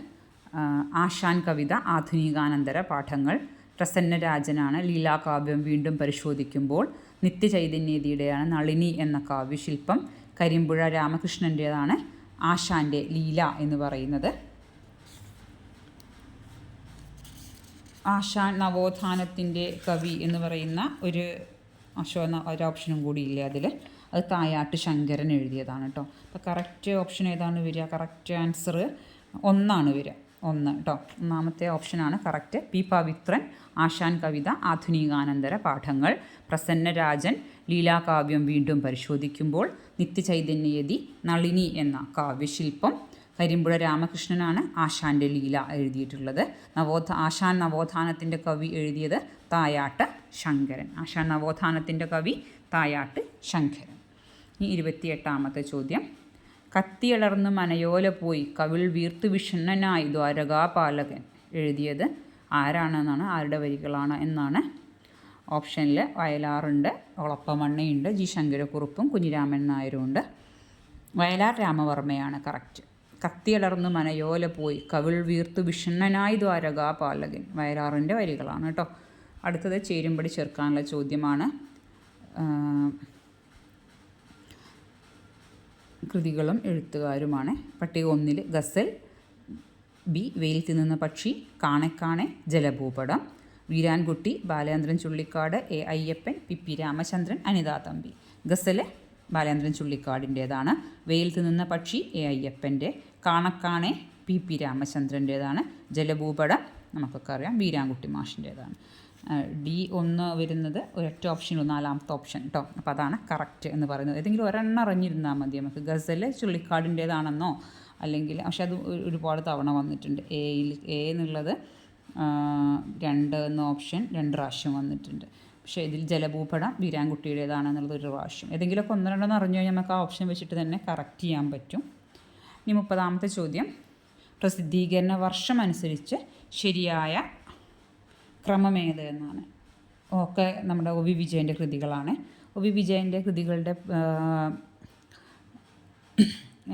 ആശാൻ കവിത ആധുനികാനന്തര പാഠങ്ങൾ. പ്രസന്നരാജനാണ് ലീലാകാവ്യം വീണ്ടും പരിശോധിക്കുമ്പോൾ. നിത്യചൈതന്യതിയുടെയാണ് നളിനി എന്ന കാവ്യശില്പം. കരിമ്പുഴ രാമകൃഷ്ണൻ്റേതാണ് ആശാൻ്റെ ലീല എന്ന് പറയുന്നത്. ആശാൻ നവോത്ഥാനത്തിൻ്റെ കവി എന്ന് പറയുന്ന ഒരു അശോ എന്ന ഒരു ഓപ്ഷനും കൂടി ഇല്ലേ അതിൽ, അത് തായാട്ട് ശങ്കരൻ എഴുതിയതാണ് കേട്ടോ. അപ്പോൾ കറക്റ്റ് ഓപ്ഷൻ ഏതാണ് വരിക? കറക്റ്റ് ആൻസർ 1 വരിക, 1 കേട്ടോ. ഒന്നാമത്തെ ഓപ്ഷനാണ് കറക്റ്റ്. പി പവിത്രൻ ആശാൻ കവിത ആധുനികാനന്തര പാഠങ്ങൾ, പ്രസന്നരാജൻ ലീലാകാവ്യം വീണ്ടും പരിശോധിക്കുമ്പോൾ, നിത്യചൈതന്യയതി നളിനി എന്ന കാവ്യശില്പം, കരിമ്പുഴ രാമകൃഷ്ണനാണ് ആശാൻ്റെ ലീല എഴുതിയിട്ടുള്ളത്. ആശാൻ നവോത്ഥാനത്തിൻ്റെ കവി എഴുതിയത് തായാട്ട് ശങ്കരൻ. ആശാൻ നവോത്ഥാനത്തിൻ്റെ കവി തായാട്ട് ശങ്കരൻ. ഇനി 28ാമത്തെ ചോദ്യം. കത്തിയളർന്ന് മനയോല പോയി കവിൾ വീർത്തു വിഷണ്ണനായി ദ്വാരകാപാലകൻ എഴുതിയത് ആരാണെന്നാണ്, ആരുടെ വരികളാണ് എന്നാണ്. ഓപ്ഷനിൽ വയലാറുണ്ട്, ഒളപ്പമണ്ണയുണ്ട്, ജി ശങ്കരക്കുറുപ്പും കുഞ്ഞിരാമൻ നായരും ഉണ്ട്. വയലാർ രാമവർമ്മയാണ് കറക്റ്റ്. കത്തിയളർന്നു മനയോല പോയി കവിൾ വീർത്തു വിഷണ്ണനായി ദ്വാരകാപാലകൻ വയലാറിൻ്റെ വരികളാണ് കേട്ടോ. അടുത്തത് ചേരുംപടി ചേർക്കാനുള്ള ചോദ്യമാണ്. കൃതികളും എഴുത്തുകാരുമാണ്. പട്ടിക 1 ഗസൽ, ബി വെയിൽ തിന്നുന്ന പക്ഷി, കാണെ കാണെ ജലഭൂപടം, വീരാൻകുട്ടി ബാലേന്ദ്രൻ ചുള്ളിക്കാട്, എ അയ്യപ്പൻ, പി രാമചന്ദ്രൻ, അനിതാ തമ്പി. ഗസൽ ബാലേന്ദ്രൻ ചുള്ളിക്കാടിൻ്റേതാണ്. വെയിൽ തിന്നുന്ന പക്ഷി എ അയ്യപ്പൻ്റെ, കാണക്കാണെ പി രാമചന്ദ്രൻ്റേതാണ്. ജലഭൂപടം നമുക്കൊക്കെ അറിയാം വീരാൻകുട്ടി മാഷിൻ്റേതാണ്. D1 വരുന്നത് ഒരൊറ്റ ഓപ്ഷൻ, 4ാമത്തെ ഓപ്ഷൻ കേട്ടോ. അപ്പോൾ അതാണ് കറക്റ്റ് എന്ന് പറയുന്നത്. ഏതെങ്കിലും ഒരെണ്ണം അറിഞ്ഞിരുന്നാൽ മതി നമുക്ക്. ഗസൽ ചുള്ളിക്കാടിൻ്റേതാണെന്നോ അല്ലെങ്കിൽ, പക്ഷെ അത് ഒരുപാട് തവണ വന്നിട്ടുണ്ട്. എ എന്നുള്ളത് 2 എന്ന ഓപ്ഷൻ 2 പ്രാവശ്യം വന്നിട്ടുണ്ട്. പക്ഷേ ഇതിൽ ജലഭൂപടം വീരാൻകുട്ടിയുടേതാണെന്നുള്ളത് ഒരു പ്രാവശ്യം. ഏതെങ്കിലുമൊക്കെ 1-2 അറിഞ്ഞു കഴിഞ്ഞാൽ നമുക്ക് ആ ഓപ്ഷൻ വെച്ചിട്ട് തന്നെ കറക്റ്റ് ചെയ്യാൻ പറ്റും. ഇനി 30ാമത്തെ ചോദ്യം. പ്രസിദ്ധീകരണ വർഷം അനുസരിച്ച് ശരിയായ ക്രമമേത് എന്നാണ്. ഒക്കെ നമ്മുടെ ഒ വി വിജയൻ്റെ കൃതികളാണ്. ഒ വി വിജയൻ്റെ കൃതികളുടെ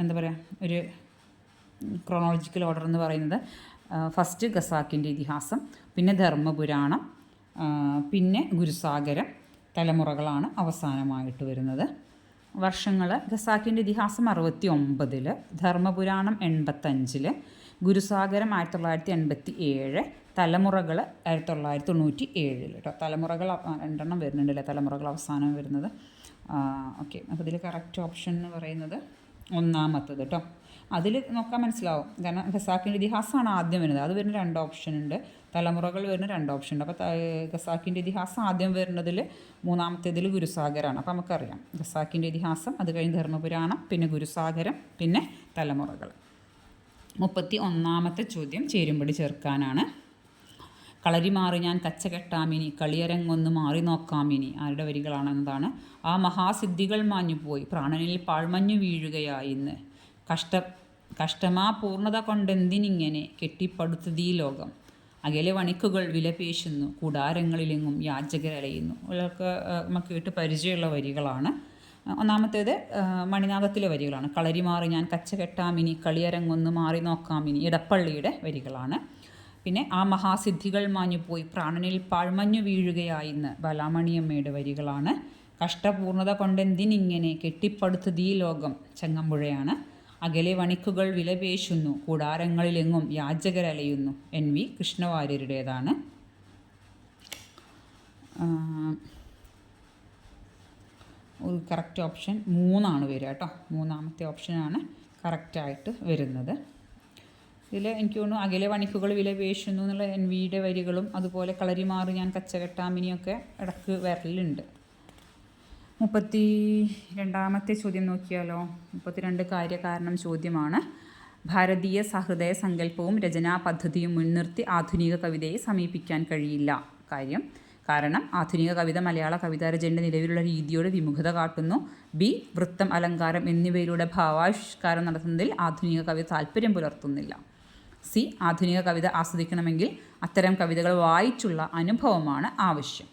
എന്താ പറയുക, ഒരു ക്രോണോളജിക്കൽ ഓർഡർ എന്ന് പറയുന്നത് ഫസ്റ്റ് ഖസാക്കിൻ്റെ ഇതിഹാസം, പിന്നെ ധർമ്മപുരാണം, പിന്നെ ഗുരുസാഗരം, തലമുറകളാണ് അവസാനമായിട്ട് വരുന്നത്. വർഷങ്ങൾ: ഖസാക്കിൻ്റെ ഇതിഹാസം 69, ധർമ്മപുരാണം 85, ഗുരുസാഗരം 1987, തലമുറകൾ 1997 കേട്ടോ. തലമുറകൾ 2 വരുന്നുണ്ടല്ലേ, തലമുറകൾ അവസാനം വരുന്നത്. ഓക്കെ, അപ്പോൾ ഇതിൽ കറക്റ്റ് ഓപ്ഷൻ എന്ന് പറയുന്നത് 1ാമത്തത് കേട്ടോ. അതിൽ നോക്കാൻ മനസ്സിലാവും, കാരണം ഖസാക്കിൻ്റെ ഇതിഹാസമാണ് ആദ്യം വരുന്നത്, അത് വരുന്ന 2 ഓപ്ഷൻ ഉണ്ട്. തലമുറകൾ വരുന്ന 2 ഓപ്ഷൻ ഉണ്ട്. അപ്പോൾ ഖസാക്കിൻ്റെ ഇതിഹാസം ആദ്യം വരുന്നതിൽ 3ാമത്തേതിൽ ഗുരുസാഗരമാണ്. അപ്പോൾ നമുക്കറിയാം ഖസാക്കിൻ്റെ ഇതിഹാസം, അത് കഴിഞ്ഞ് ധർമ്മപുരാണം, പിന്നെ ഗുരുസാഗരം, പിന്നെ തലമുറകൾ. 31ാമത്തെ ചോദ്യം ചേരുംപടി ചേർക്കാനാണ്. കളരി മാറി ഞാൻ കച്ചകെട്ടാമിനി കളിയരങ്ങൊന്ന് മാറി നോക്കാമിനി ആരുടെ വരികളാണെന്നതാണ്. ആ മഹാസിദ്ധികൾ മാഞ്ഞുപോയി പ്രാണനിൽ പാഴ്മഞ്ഞു വീഴുകയായിന്ന്, കഷ്ടമാ പൂർണ്ണത കൊണ്ടെന്തിനിങ്ങനെ കെട്ടിപ്പടുത്തതീ ലോകം, അകലെ വണിക്കുകൾ വിലപേശുന്നു കൂടാരങ്ങളിലെങ്ങും യാചകരലയുന്നു. ഇവർക്ക് നമുക്ക് കേട്ട് പരിചയമുള്ള വരികളാണ്. ഒന്നാമത്തേത് മണിനാഥത്തിലെ വരികളാണ്. കളരി മാറി ഞാൻ കച്ചകെട്ടാമിനി കളിയരങ്ങൊന്ന് മാറി നോക്കാമിനി ഇടപ്പള്ളിയുടെ വരികളാണ്. പിന്നെ ആ മഹാസിദ്ധികൾ മാഞ്ഞുപോയി പ്രാണനിൽ പാഴ്മഞ്ഞു വീഴുകയായിന്ന് ബാലാമണിയമ്മയുടെ വരികളാണ്. കഷ്ടപൂർണ്ണത കൊണ്ടെന്തിനിങ്ങനെ കെട്ടിപ്പടുത്തതീ ലോകം ചങ്ങമ്പുഴയാണ്. അകലെ വണിക്കുകൾ വിലപേശുന്നു കൂടാരങ്ങളിലെങ്ങും യാചകരലയുന്നു NV കൃഷ്ണവാര്യരുടേതാണ്. കറക്റ്റ് ഓപ്ഷൻ 3 വരിക കേട്ടോ. 3ാമത്തെ ഓപ്ഷനാണ് കറക്റ്റായിട്ട് വരുന്നത്. ഇതിൽ എനിക്ക് തോന്നുന്നു അകലെ വണിക്കുകൾ വിലപേശുന്നു എന്നുള്ള NVയുടെ വരികളും അതുപോലെ കളരി മാറി ഞാൻ കച്ചകെട്ടാമിനിയൊക്കെ ഇടക്ക് വരലുണ്ട്. 32ാമത്തെ ചോദ്യം നോക്കിയാലോ. 32 കാര്യകാരണം ചോദ്യമാണ്. ഭാരതീയ സഹൃദയ സങ്കല്പവും രചനാ പദ്ധതിയും മുൻനിർത്തി ആധുനിക കവിതയെ സമീപിക്കാൻ കഴിയില്ല. കാരണം ആധുനിക കവിത മലയാള കവിതാരചനയുടെ നിലവിലുള്ള രീതിയോട് വിമുഖത കാട്ടുന്നു. ബി വൃത്തം, അലങ്കാരം എന്നിവയിലൂടെ ഭാവാവിഷ്കാരം നടത്തുന്നതിൽ ആധുനിക കവിത താല്പര്യം പുലർത്തുന്നില്ല. സി ആധുനിക കവിത ആസ്വദിക്കണമെങ്കിൽ അത്തരം കവിതകൾ വായിച്ചുള്ള അനുഭവമാണ് ആവശ്യം.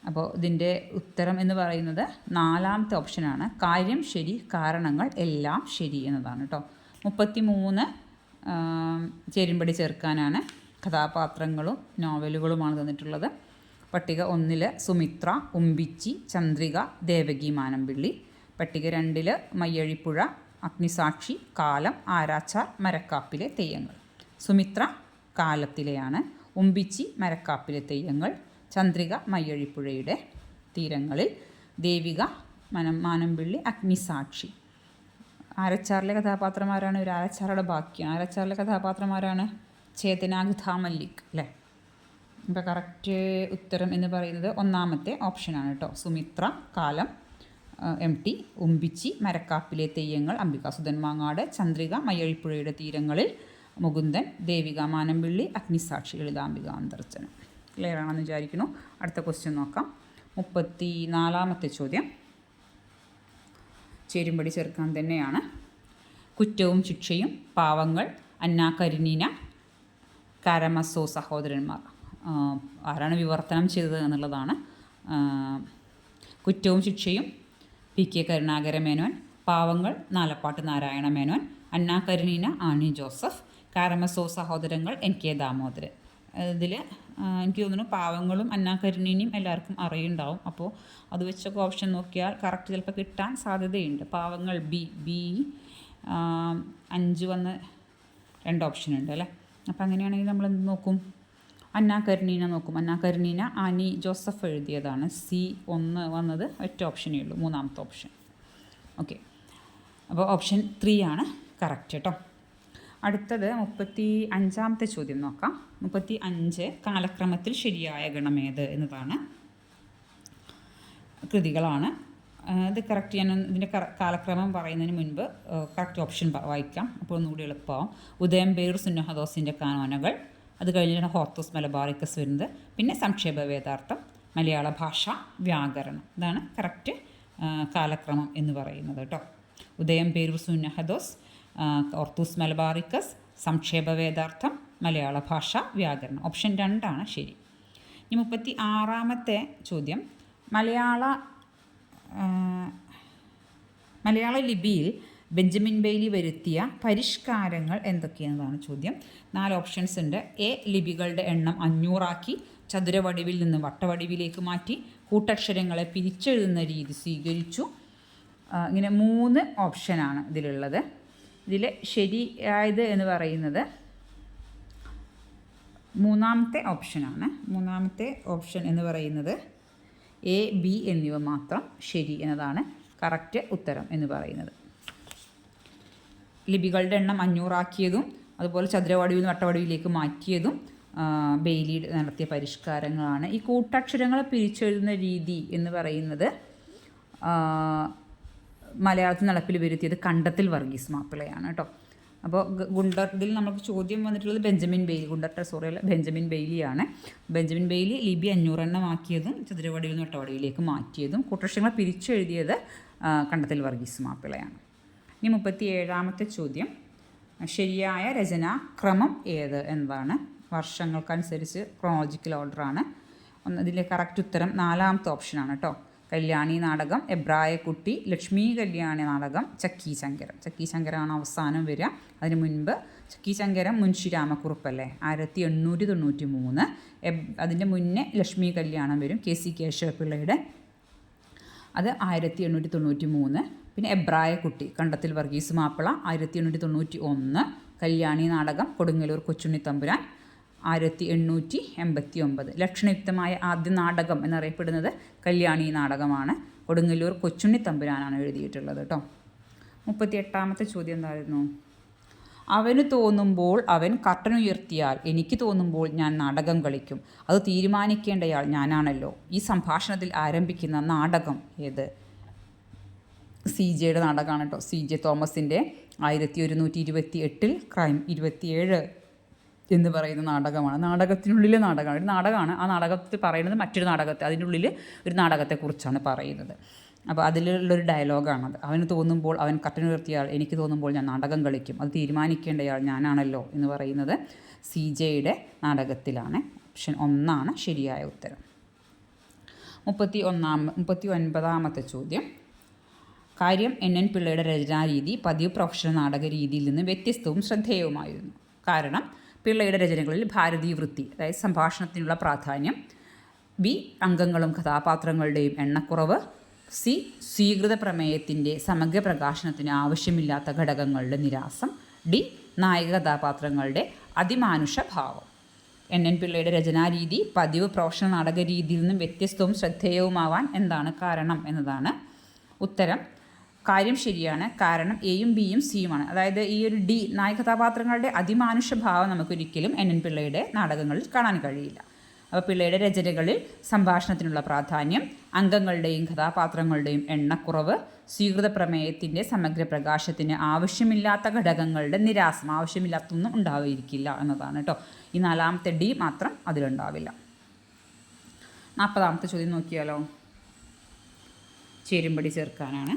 അപ്പോൾ ഇതിൻ്റെ ഉത്തരം എന്ന് പറയുന്നത് 4ാമത്തെ ഓപ്ഷനാണ്. കാര്യം ശരി, കാരണങ്ങൾ എല്ലാം ശരി എന്നതാണ് കേട്ടോ. 33 ചേരുംപടി ചേർക്കാനാണ്. കഥാപാത്രങ്ങളും നോവലുകളുമാണ് തന്നിട്ടുള്ളത്. പട്ടിക 1 സുമിത്ര, ഉമ്പിച്ചി, ചന്ദ്രിക, ദേവകി മാനമ്പിള്ളി. പട്ടിക 2 മയ്യഴിപ്പുഴ, അഗ്നിസാക്ഷി, കാലം, ആരാച്ചാർ, മരക്കാപ്പിലെ തെയ്യങ്ങൾ. സുമിത്ര കാലത്തിലെയാണ്, ഉമ്പിച്ചി മരക്കാപ്പിലെ തെയ്യങ്ങൾ, ചന്ദ്രിക മയ്യഴിപ്പുഴയുടെ തീരങ്ങളിൽ, ദേവിക, മാനമ്പിള്ളി, അഗ്നിസാക്ഷി. ആരച്ചാറിലെ കഥാപാത്രമാരാണ്? ഒരു ആരച്ചാറുടെ ബാക്കിയാണ്. ആരച്ചാറിലെ കഥാപാത്രമാരാണ്? ചേതന മല്ലിക് അല്ലേ? ഇപ്പോൾ കറക്റ്റ് ഉത്തരം എന്ന് പറയുന്നത് ഒന്നാമത്തെ ഓപ്ഷനാണ് കേട്ടോ. സുമിത്ര, കാലം, MT, ഉമ്പിച്ചി, മരക്കാപ്പിലെ തെയ്യങ്ങൾ, അംബികാസുധൻ മാങ്ങാട്, ചന്ദ്രിക, മയ്യഴിപ്പുഴയുടെ തീരങ്ങളിൽ, മുകുന്ദൻ, ദേവിക, മാനമ്പിള്ളി, അഗ്നിസാക്ഷി, ലളിതാംബിക അന്തർജനം. ക്ലിയർ ആണെന്ന് വിചാരിക്കുന്നു. അടുത്ത ക്വസ്റ്റ്യൻ നോക്കാം. 34ാമത്തെ ചോദ്യം ചേരുംപടി ചേർക്കാൻ തന്നെയാണ്. കുറ്റവും ശിക്ഷയും, പാവങ്ങൾ, അന്ന കരീന, കാരമസോ സഹോദരന്മാർ. ആരാണ് വിവർത്തനം ചെയ്തത് എന്നുള്ളതാണ്. കുറ്റവും ശിക്ഷയും PK കരുണാകര മേനോൻ, പാവങ്ങൾ നാലപ്പാട്ട് നാരായണ മേനോൻ, അന്ന കരീന ആനി ജോസഫ്, കാരമസോ സഹോദരങ്ങൾ NK ദാമോദരൻ. ഇതിൽ എനിക്ക് തോന്നുന്നു പാവങ്ങളും അന്ന കരീനയും എല്ലാവർക്കും അറിയുണ്ടാവും. അപ്പോൾ അത് വെച്ചൊക്കെ ഓപ്ഷൻ നോക്കിയാൽ കറക്റ്റ് ചിലപ്പോൾ കിട്ടാൻ സാധ്യതയുണ്ട്. പാവങ്ങൾ ബി 5 വന്ന് 2 ഓപ്ഷൻ ഉണ്ട് അല്ലേ? അപ്പോൾ അങ്ങനെയാണെങ്കിൽ നമ്മൾ എന്ത് നോക്കും? അന്ന കരീന നോക്കും. അന്ന കരീന ആനി ജോസഫ് എഴുതിയതാണ്. C1 വന്നത് ഒറ്റ ഓപ്ഷനേ ഉള്ളൂ, 3ാമത്തെ ഓപ്ഷൻ. ഓക്കെ, അപ്പോൾ ഓപ്ഷൻ 3 ആണ് കറക്റ്റ് കേട്ടോ. അടുത്തത് 35ാമത്തെ ചോദ്യം നോക്കാം. 35 കാലക്രമത്തിൽ ശരിയായ ഗണമേത് എന്നതാണ്. കൃതികളാണ് ഇത്. കറക്റ്റ് ഞാൻ ഇതിൻ്റെ കാലക്രമം പറയുന്നതിന് മുൻപ് കറക്റ്റ് ഓപ്ഷൻ വായിക്കാം, അപ്പോൾ ഒന്നുകൂടി എളുപ്പമാവും. ഉദയംപേരൂർ സുന്നഹദോസിൻ്റെ കാനോനകൾ, അത് കഴിഞ്ഞിട്ടാണ് ഹോർത്തൂസ് മലബാറിക്കസ് വരുന്നത്. പിന്നെ സംക്ഷേപ വേദാർത്ഥം, മലയാള ഭാഷ, വ്യാകരണം. ഇതാണ് കറക്റ്റ് കാലക്രമം എന്ന് പറയുന്നത് കേട്ടോ. ഉദയംപേരൂർ സുന്നഹദോസ്, ഹോർത്തൂസ് മലബാറിക്കസ്, സംക്ഷേപ വേദാർത്ഥം, മലയാള ഭാഷ, വ്യാകരണം. ഓപ്ഷൻ 2 ആണ് ശരി. ഇനി 36ാമത്തെ ചോദ്യം. മലയാള ലിപിയിൽ ബെഞ്ചമിൻ ബെയ്ലി വരുത്തിയ പരിഷ്കാരങ്ങൾ എന്തൊക്കെയെന്നതാണ് ചോദ്യം. 4 ഓപ്ഷൻസ് ഉണ്ട്. A, ലിപികളുടെ എണ്ണം 500 ചതുരവടിവിൽ നിന്ന് വട്ടവടിവിലേക്ക് മാറ്റി, കൂട്ടക്ഷരങ്ങളെ പിരിച്ചെഴുതുന്ന രീതി സ്വീകരിച്ചു. ഇങ്ങനെ 3 ഓപ്ഷനാണ് ഇതിലുള്ളത്. ഇതിൽ ശരിയായത് എന്ന് പറയുന്നത് 3ാമത്തെ ഓപ്ഷനാണ്. 3ാമത്തെ ഓപ്ഷൻ എന്ന് പറയുന്നത് A, B എന്നിവ മാത്രം ശരി എന്നതാണ് കറക്റ്റ് ഉത്തരം എന്ന് പറയുന്നത്. ലിപികളുടെ എണ്ണം 500 അതുപോലെ ചതുരവടിവിൽ നിന്ന് വട്ടവടിവിലേക്ക് മാറ്റിയതും ബെയ്ലി നടത്തിയ പരിഷ്കാരങ്ങളാണ്. ഈ കൂട്ടക്ഷരങ്ങളെ പിരിച്ചെഴുതുന്ന രീതി എന്ന് പറയുന്നത് മലയാളത്തിൽ നടപ്പിൽ വരുത്തിയത് കണ്ടത്തിൽ വർഗീസ് മാപ്പിളയാണ് കേട്ടോ. അപ്പോൾ ഇതിൽ നമുക്ക് ചോദ്യം വന്നിട്ടുള്ളത് ബെഞ്ചമിൻ ബെയ്ലി, ബെഞ്ചമിൻ ബെയ്ലിയാണ്. ബെഞ്ചമിൻ ബെയ്ലി ലിപി 500 ആക്കിയതും ചതുരവടിവിൽ നിന്ന് വട്ടവടിവിലേക്ക് മാറ്റിയതും കൂട്ടക്ഷരങ്ങളെ പിരിച്ചെഴുതിയത് കണ്ടത്തിൽ വർഗീസ് മാപ്പിളയാണ്. ഇനി 37ാമത്തെ ചോദ്യം. ശരിയായ രചനാക്രമം ഏത് എന്നതാണ്. വർഷങ്ങൾക്കനുസരിച്ച് ക്രോണോളജിക്കൽ ഓർഡറാണ്. ഇതിലെ കറക്റ്റ് ഉത്തരം 4ാമത്തെ ഓപ്ഷനാണ് കേട്ടോ. കല്യാണി നാടകം, എബ്രായക്കുട്ടി, ലക്ഷ്മി കല്യാണി നാടകം, ചക്കി ശങ്കരം. ചക്കി ശങ്കരമാണ് അവസാനം വരിക. അതിന് മുൻപ് ചക്കി ശങ്കരം മുൻഷി രാമക്കുറുപ്പല്ലേ, 1893. അതിൻ്റെ മുന്നേ ലക്ഷ്മി കല്യാണം വരും, KC കേശവപിള്ളയുടെ, അത് 1893. പിന്നെ എബ്രായക്കുട്ടി കണ്ടത്തിൽ വർഗീസ് മാപ്പിള 1891. കല്യാണി നാടകം കൊടുങ്ങല്ലൂർ കൊച്ചുണ്ണി തമ്പുരാൻ 1889. ലക്ഷണയുക്തമായ ആദ്യ നാടകം എന്നറിയപ്പെടുന്നത് കല്യാണി നാടകമാണ്. കൊടുങ്ങല്ലൂർ കൊച്ചുണ്ണി തമ്പുരാനാണ് എഴുതിയിട്ടുള്ളത് കേട്ടോ. 38ാമത്തെ ചോദ്യം എന്തായിരുന്നു? അവന് തോന്നുമ്പോൾ അവൻ കർട്ടനുയർത്തിയാൽ എനിക്ക് തോന്നുമ്പോൾ ഞാൻ നാടകം കളിക്കും, അത് തീരുമാനിക്കേണ്ടയാൾ ഞാനാണല്ലോ. ഈ സംഭാഷണത്തിൽ ആരംഭിക്കുന്ന നാടകം ഏത്? CJ നാടകമാണ് കേട്ടോ. CJ തോമസിൻ്റെ 1128 ക്രൈം 27 എന്ന് പറയുന്ന നാടകമാണ്. നാടകത്തിനുള്ളിലെ നാടകമാണ്. ഒരു നാടകമാണ്. ആ നാടകത്തിൽ പറയുന്നത് മറ്റൊരു നാടകത്തെ, അതിൻ്റെ ഉള്ളിൽ ഒരു നാടകത്തെക്കുറിച്ചാണ് പറയുന്നത്. അപ്പോൾ അതിലുള്ളൊരു ഡയലോഗാണത്. അവന് തോന്നുമ്പോൾ അവൻ കർട്ടനുയർത്തിയാൽ എനിക്ക് തോന്നുമ്പോൾ ഞാൻ നാടകം കളിക്കും, അത് തീരുമാനിക്കേണ്ടയാൾ ഞാനാണല്ലോ എന്ന് പറയുന്നത് CJ നാടകത്തിലാണ്. ഓപ്ഷൻ 1 ശരിയായ ഉത്തരം. 39ാമത്തെ ചോദ്യം. കാര്യം NN പിള്ളയുടെ രചനാരീതി പതിവ് പ്രൊഫഷണൽ നാടക രീതിയിൽ നിന്ന് വ്യത്യസ്തവും ശ്രദ്ധേയവുമായിരുന്നു. കാരണം പിള്ളയുടെ രചനകളിൽ ഭാരതീയ വൃത്തി, അതായത് സംഭാഷണത്തിനുള്ള പ്രാധാന്യം. B, അംഗങ്ങളും കഥാപാത്രങ്ങളുടെയും എണ്ണക്കുറവ്. C, സ്വീകൃത പ്രമേയത്തിൻ്റെ സമഗ്ര പ്രകാശനത്തിന് ആവശ്യമില്ലാത്ത ഘടകങ്ങളുടെ നിരാസം. D, നായക കഥാപാത്രങ്ങളുടെ അതിമാനുഷ ഭാവം. NN പിള്ളയുടെ രചനാരീതി പതിവ് പ്രൊഫഷണൽ നാടക രീതിയിൽ നിന്നും വ്യത്യസ്തവും ശ്രദ്ധേയവുമാവാൻ എന്താണ് കാരണം എന്നതാണ് ഉത്തരം. കാര്യം ശരിയാണ്. കാരണം എയും ബിയും സിയുമാണ്. അതായത് ഈ ഒരു ഡി നായക കഥാപാത്രങ്ങളുടെ അതിമാനുഷ ഭാവം നമുക്കൊരിക്കലും NN പിള്ളയുടെ നാടകങ്ങളിൽ കാണാൻ കഴിയില്ല. അപ്പോൾ പിള്ളയുടെ രചനകളിൽ സംഭാഷണത്തിനുള്ള പ്രാധാന്യം, അംഗങ്ങളുടെയും കഥാപാത്രങ്ങളുടെയും എണ്ണക്കുറവ്, സ്വീകൃത പ്രമേയത്തിൻ്റെ സമഗ്ര പ്രകാശത്തിന് ആവശ്യമില്ലാത്ത ഘടകങ്ങളുടെ നിരാസം, ആവശ്യമില്ലാത്തൊന്നും ഉണ്ടായിരിക്കില്ല എന്നതാണ് കേട്ടോ. ഈ 4ാമത്തെ ഡി മാത്രം അതിലുണ്ടാവില്ല. 40ാമത്തെ ചോദ്യം നോക്കിയാലോ. ചേരുംപടി ചേർക്കാനാണ്.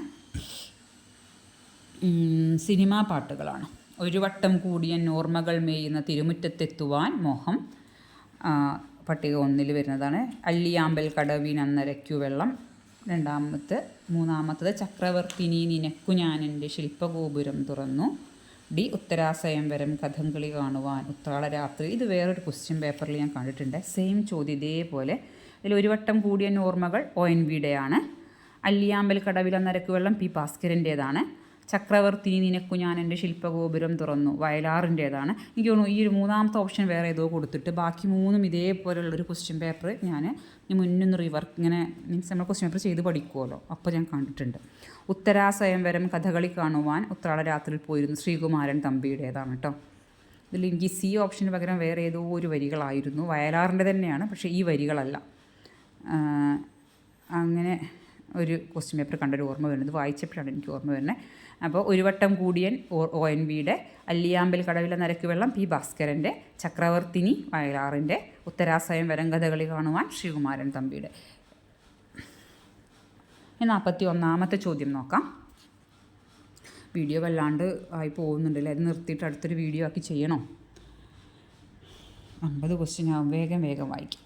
സിനിമാ പാട്ടുകളാണ്. ഒരു വട്ടം കൂടിയ ഓർമ്മകൾ മേയുന്ന തിരുമുറ്റത്തെത്തുവാൻ മോഹം പട്ടിക 1 വരുന്നതാണ്. അല്ലിയാമ്പൽ കടവിനന്നരയ്ക്കു വെള്ളം 3ാമത്തത് ചക്രവർത്തിനി നിനക്കു ഞാനെൻ്റെ ശില്പഗോപുരം തുറന്നു. ഡി ഉത്തരാസ്വയംവരം കഥകളി കാണുവാൻ ഉത്രാളരാത്രി. ഇത് വേറൊരു ക്വസ്റ്റ്യൻ പേപ്പറിൽ ഞാൻ കണ്ടിട്ടുണ്ട്. സെയിം ചോദ്യം ഇതേപോലെ. ഇതിൽ ഒരു വട്ടം കൂടിയ ഓർമ്മകൾ ONVയുടെയാണ്. അല്ലിയാമ്പൽ കടവിലന്നരയ്ക്കു വെള്ളം P. ഭാസ്കരൻ്റേതാണ്. ചക്രവർത്തി നിനക്കു ഞാൻ എൻ്റെ ശില്പഗോപുരം തുറന്നു വയലാറിൻ്റേതാണ്. എനിക്ക് തോന്നുന്നു ഈ ഒരു 3ാമത്തെ ഓപ്ഷൻ വേറെ ഏതോ കൊടുത്തിട്ട് ബാക്കി 3ഉം ഇതേപോലെയുള്ളൊരു ക്വസ്റ്റ്യൻ പേപ്പർ ഞാൻ മുന്നൊന്ന് റിവർക്ക് ഇങ്ങനെ മീൻസ് നമ്മൾ ക്വസ്റ്റ്യൻ പേപ്പർ ചെയ്ത് പഠിക്കുമല്ലോ, അപ്പോൾ ഞാൻ കണ്ടിട്ടുണ്ട്. ഉത്തരാസ്വയംവരം കഥകളി കാണുവാൻ ഉത്രാളരാത്രിയിൽ പോയിരുന്നു ശ്രീകുമാരൻ തമ്പിയുടേതാണ് കേട്ടോ. ഇതിൽ എനിക്ക് സി ഓപ്ഷന് പകരം വേറെ ഏതോ ഒരു വരികളായിരുന്നു. വയലാറിൻ്റെ തന്നെയാണ്, പക്ഷേ ഈ വരികളല്ല. അങ്ങനെ ഒരു ക്വസ്റ്റ്യൻ പേപ്പർ കണ്ടൊരു ഓർമ്മ വരുന്നത്, വായിച്ചപ്പോഴാണ് എനിക്ക് ഓർമ്മ വരുന്നത്. അപ്പോൾ ഒരു വട്ടം കൂടിയൻ ONVയുടെ, അല്ലിയാമ്പൽ കടവിലന്നരയ്ക്കു വെള്ളം P. ഭാസ്കരൻ്റെ, ചക്രവർത്തിനി വയലാറിൻ്റെ, ഉത്തരാസ്വയംവരം കഥകളി കാണുവാൻ ശ്രീകുമാരൻ തമ്പിയുടെ. 41ാമത്തെ ചോദ്യം നോക്കാം. വീഡിയോ വല്ലാണ്ട് ആയി പോകുന്നുണ്ടല്ലേ, അത് നിർത്തിയിട്ട് അടുത്തൊരു വീഡിയോ ആക്കി ചെയ്യണോ? 50 ക്വസ്റ്റ്യൻ ആവും. വേഗം വായിക്കും.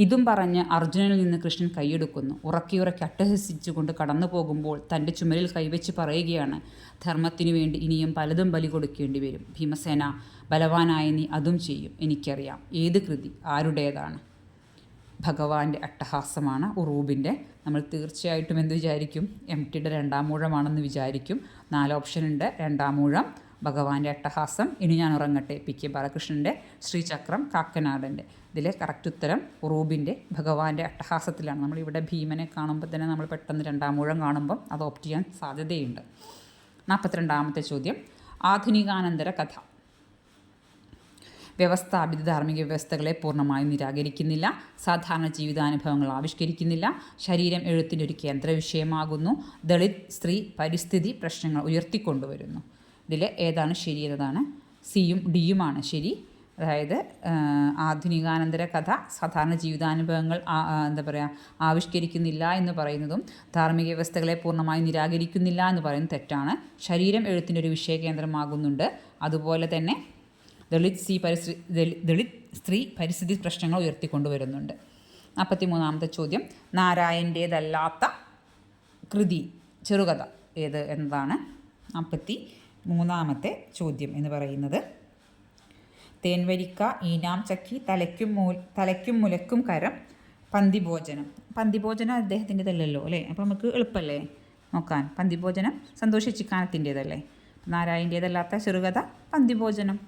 ഇതും പറഞ്ഞ് അർജുനനിൽ നിന്ന് കൃഷ്ണൻ കൈയെടുക്കുന്നു. ഉറക്കി അട്ടഹസിച്ചുകൊണ്ട് കടന്നു പോകുമ്പോൾ തൻ്റെ ചുമലിൽ കൈവച്ച് പറയുകയാണ്, ധർമ്മത്തിനു വേണ്ടി ഇനിയും പലതും ബലി കൊടുക്കേണ്ടി വരും. ഭീമസേന, ബലവാനായ നീ അതും ചെയ്യും, എനിക്കറിയാം. ഏത് കൃതി ആരുടേതാണ്? ഭഗവാന്റെ അട്ടഹാസമാണ്, ഉറൂബിൻ്റെ. നമ്മൾ തീർച്ചയായിട്ടും എന്ത് വിചാരിക്കും? MTയുടെ 2ാം ഊഴമാണെന്ന് വിചാരിക്കും. 4 ഓപ്ഷൻ ഉണ്ട്. 2ാം ഊഴം, ഭഗവാന്റെ അട്ടഹാസം, ഇനി ഞാൻ ഉറങ്ങട്ടെ PK ബാലകൃഷ്ണൻ്റെ, ശ്രീചക്രം കാക്കനാടൻ്റെ. ഇതിൽ കറക്റ്റ് ഉത്തരം ഉറൂബിൻ്റെ ഭഗവാന്റെ അട്ടഹാസത്തിലാണ്. നമ്മളിവിടെ ഭീമനെ കാണുമ്പോൾ തന്നെ നമ്മൾ പെട്ടെന്ന് 2ാം ഊഴം കാണുമ്പം അത് ഓപ്റ്റ് ചെയ്യാൻ സാധ്യതയുണ്ട്. 42ാമത്തെ ചോദ്യം. ആധുനികാനന്തര കഥ. വ്യവസ്ഥാപിത ധാർമ്മിക വ്യവസ്ഥകളെ പൂർണ്ണമായും നിരാകരിക്കുന്നില്ല. സാധാരണ ജീവിതാനുഭവങ്ങൾ ആവിഷ്കരിക്കുന്നില്ല. ശരീരം എഴുത്തിൻ്റെ ഒരു കേന്ദ്ര വിഷയമാകുന്നു. ദളിത്, സ്ത്രീ, പരിസ്ഥിതി പ്രശ്നങ്ങൾ ഉയർത്തിക്കൊണ്ടുവരുന്നു. ഇതിൽ ഏതാണ് ശരി എന്നതാണ്. സിയും ഡിയുമാണ് ശരി. അതായത് ആധുനികാനന്തര കഥ സാധാരണ ജീവിതാനുഭവങ്ങൾ ആവിഷ്കരിക്കുന്നില്ല എന്ന് പറയുന്നതും ധാർമ്മിക വ്യവസ്ഥകളെ പൂർണ്ണമായും നിരാകരിക്കുന്നില്ല എന്ന് പറയുന്നത് തെറ്റാണ്. ശരീരം എഴുത്തിൻ്റെ ഒരു വിഷയകേന്ദ്രമാകുന്നുണ്ട്. അതുപോലെ തന്നെ ദളിത് സ്ത്രീ പരിസ്ഥിതി പ്രശ്നങ്ങൾ ഉയർത്തിക്കൊണ്ടുവരുന്നുണ്ട്. 43ാമത്തെ ചോദ്യം. നാരായൻ്റേതല്ലാത്ത കൃതി ചെറുകഥ ഏത് എന്നതാണ് 43ാമത്തെ ചോദ്യം എന്ന് പറയുന്നത്. തേൻവരിക്ക, ഈനാം ചക്കി, തലയ്ക്കും മുലക്കും കരം, പന്തിഭോജനം. പന്തിഭോജനം അദ്ദേഹത്തിൻ്റെതല്ലല്ലോ അല്ലേ, അപ്പോൾ നമുക്ക് എളുപ്പമല്ലേ നോക്കാൻ. പന്തിഭോജനം സന്തോഷ് ചിക്കാനത്തിൻ്റേതല്ലേ. നാരായൻ്റേതല്ലാത്ത ചെറുകഥ പന്തിഭോജനം.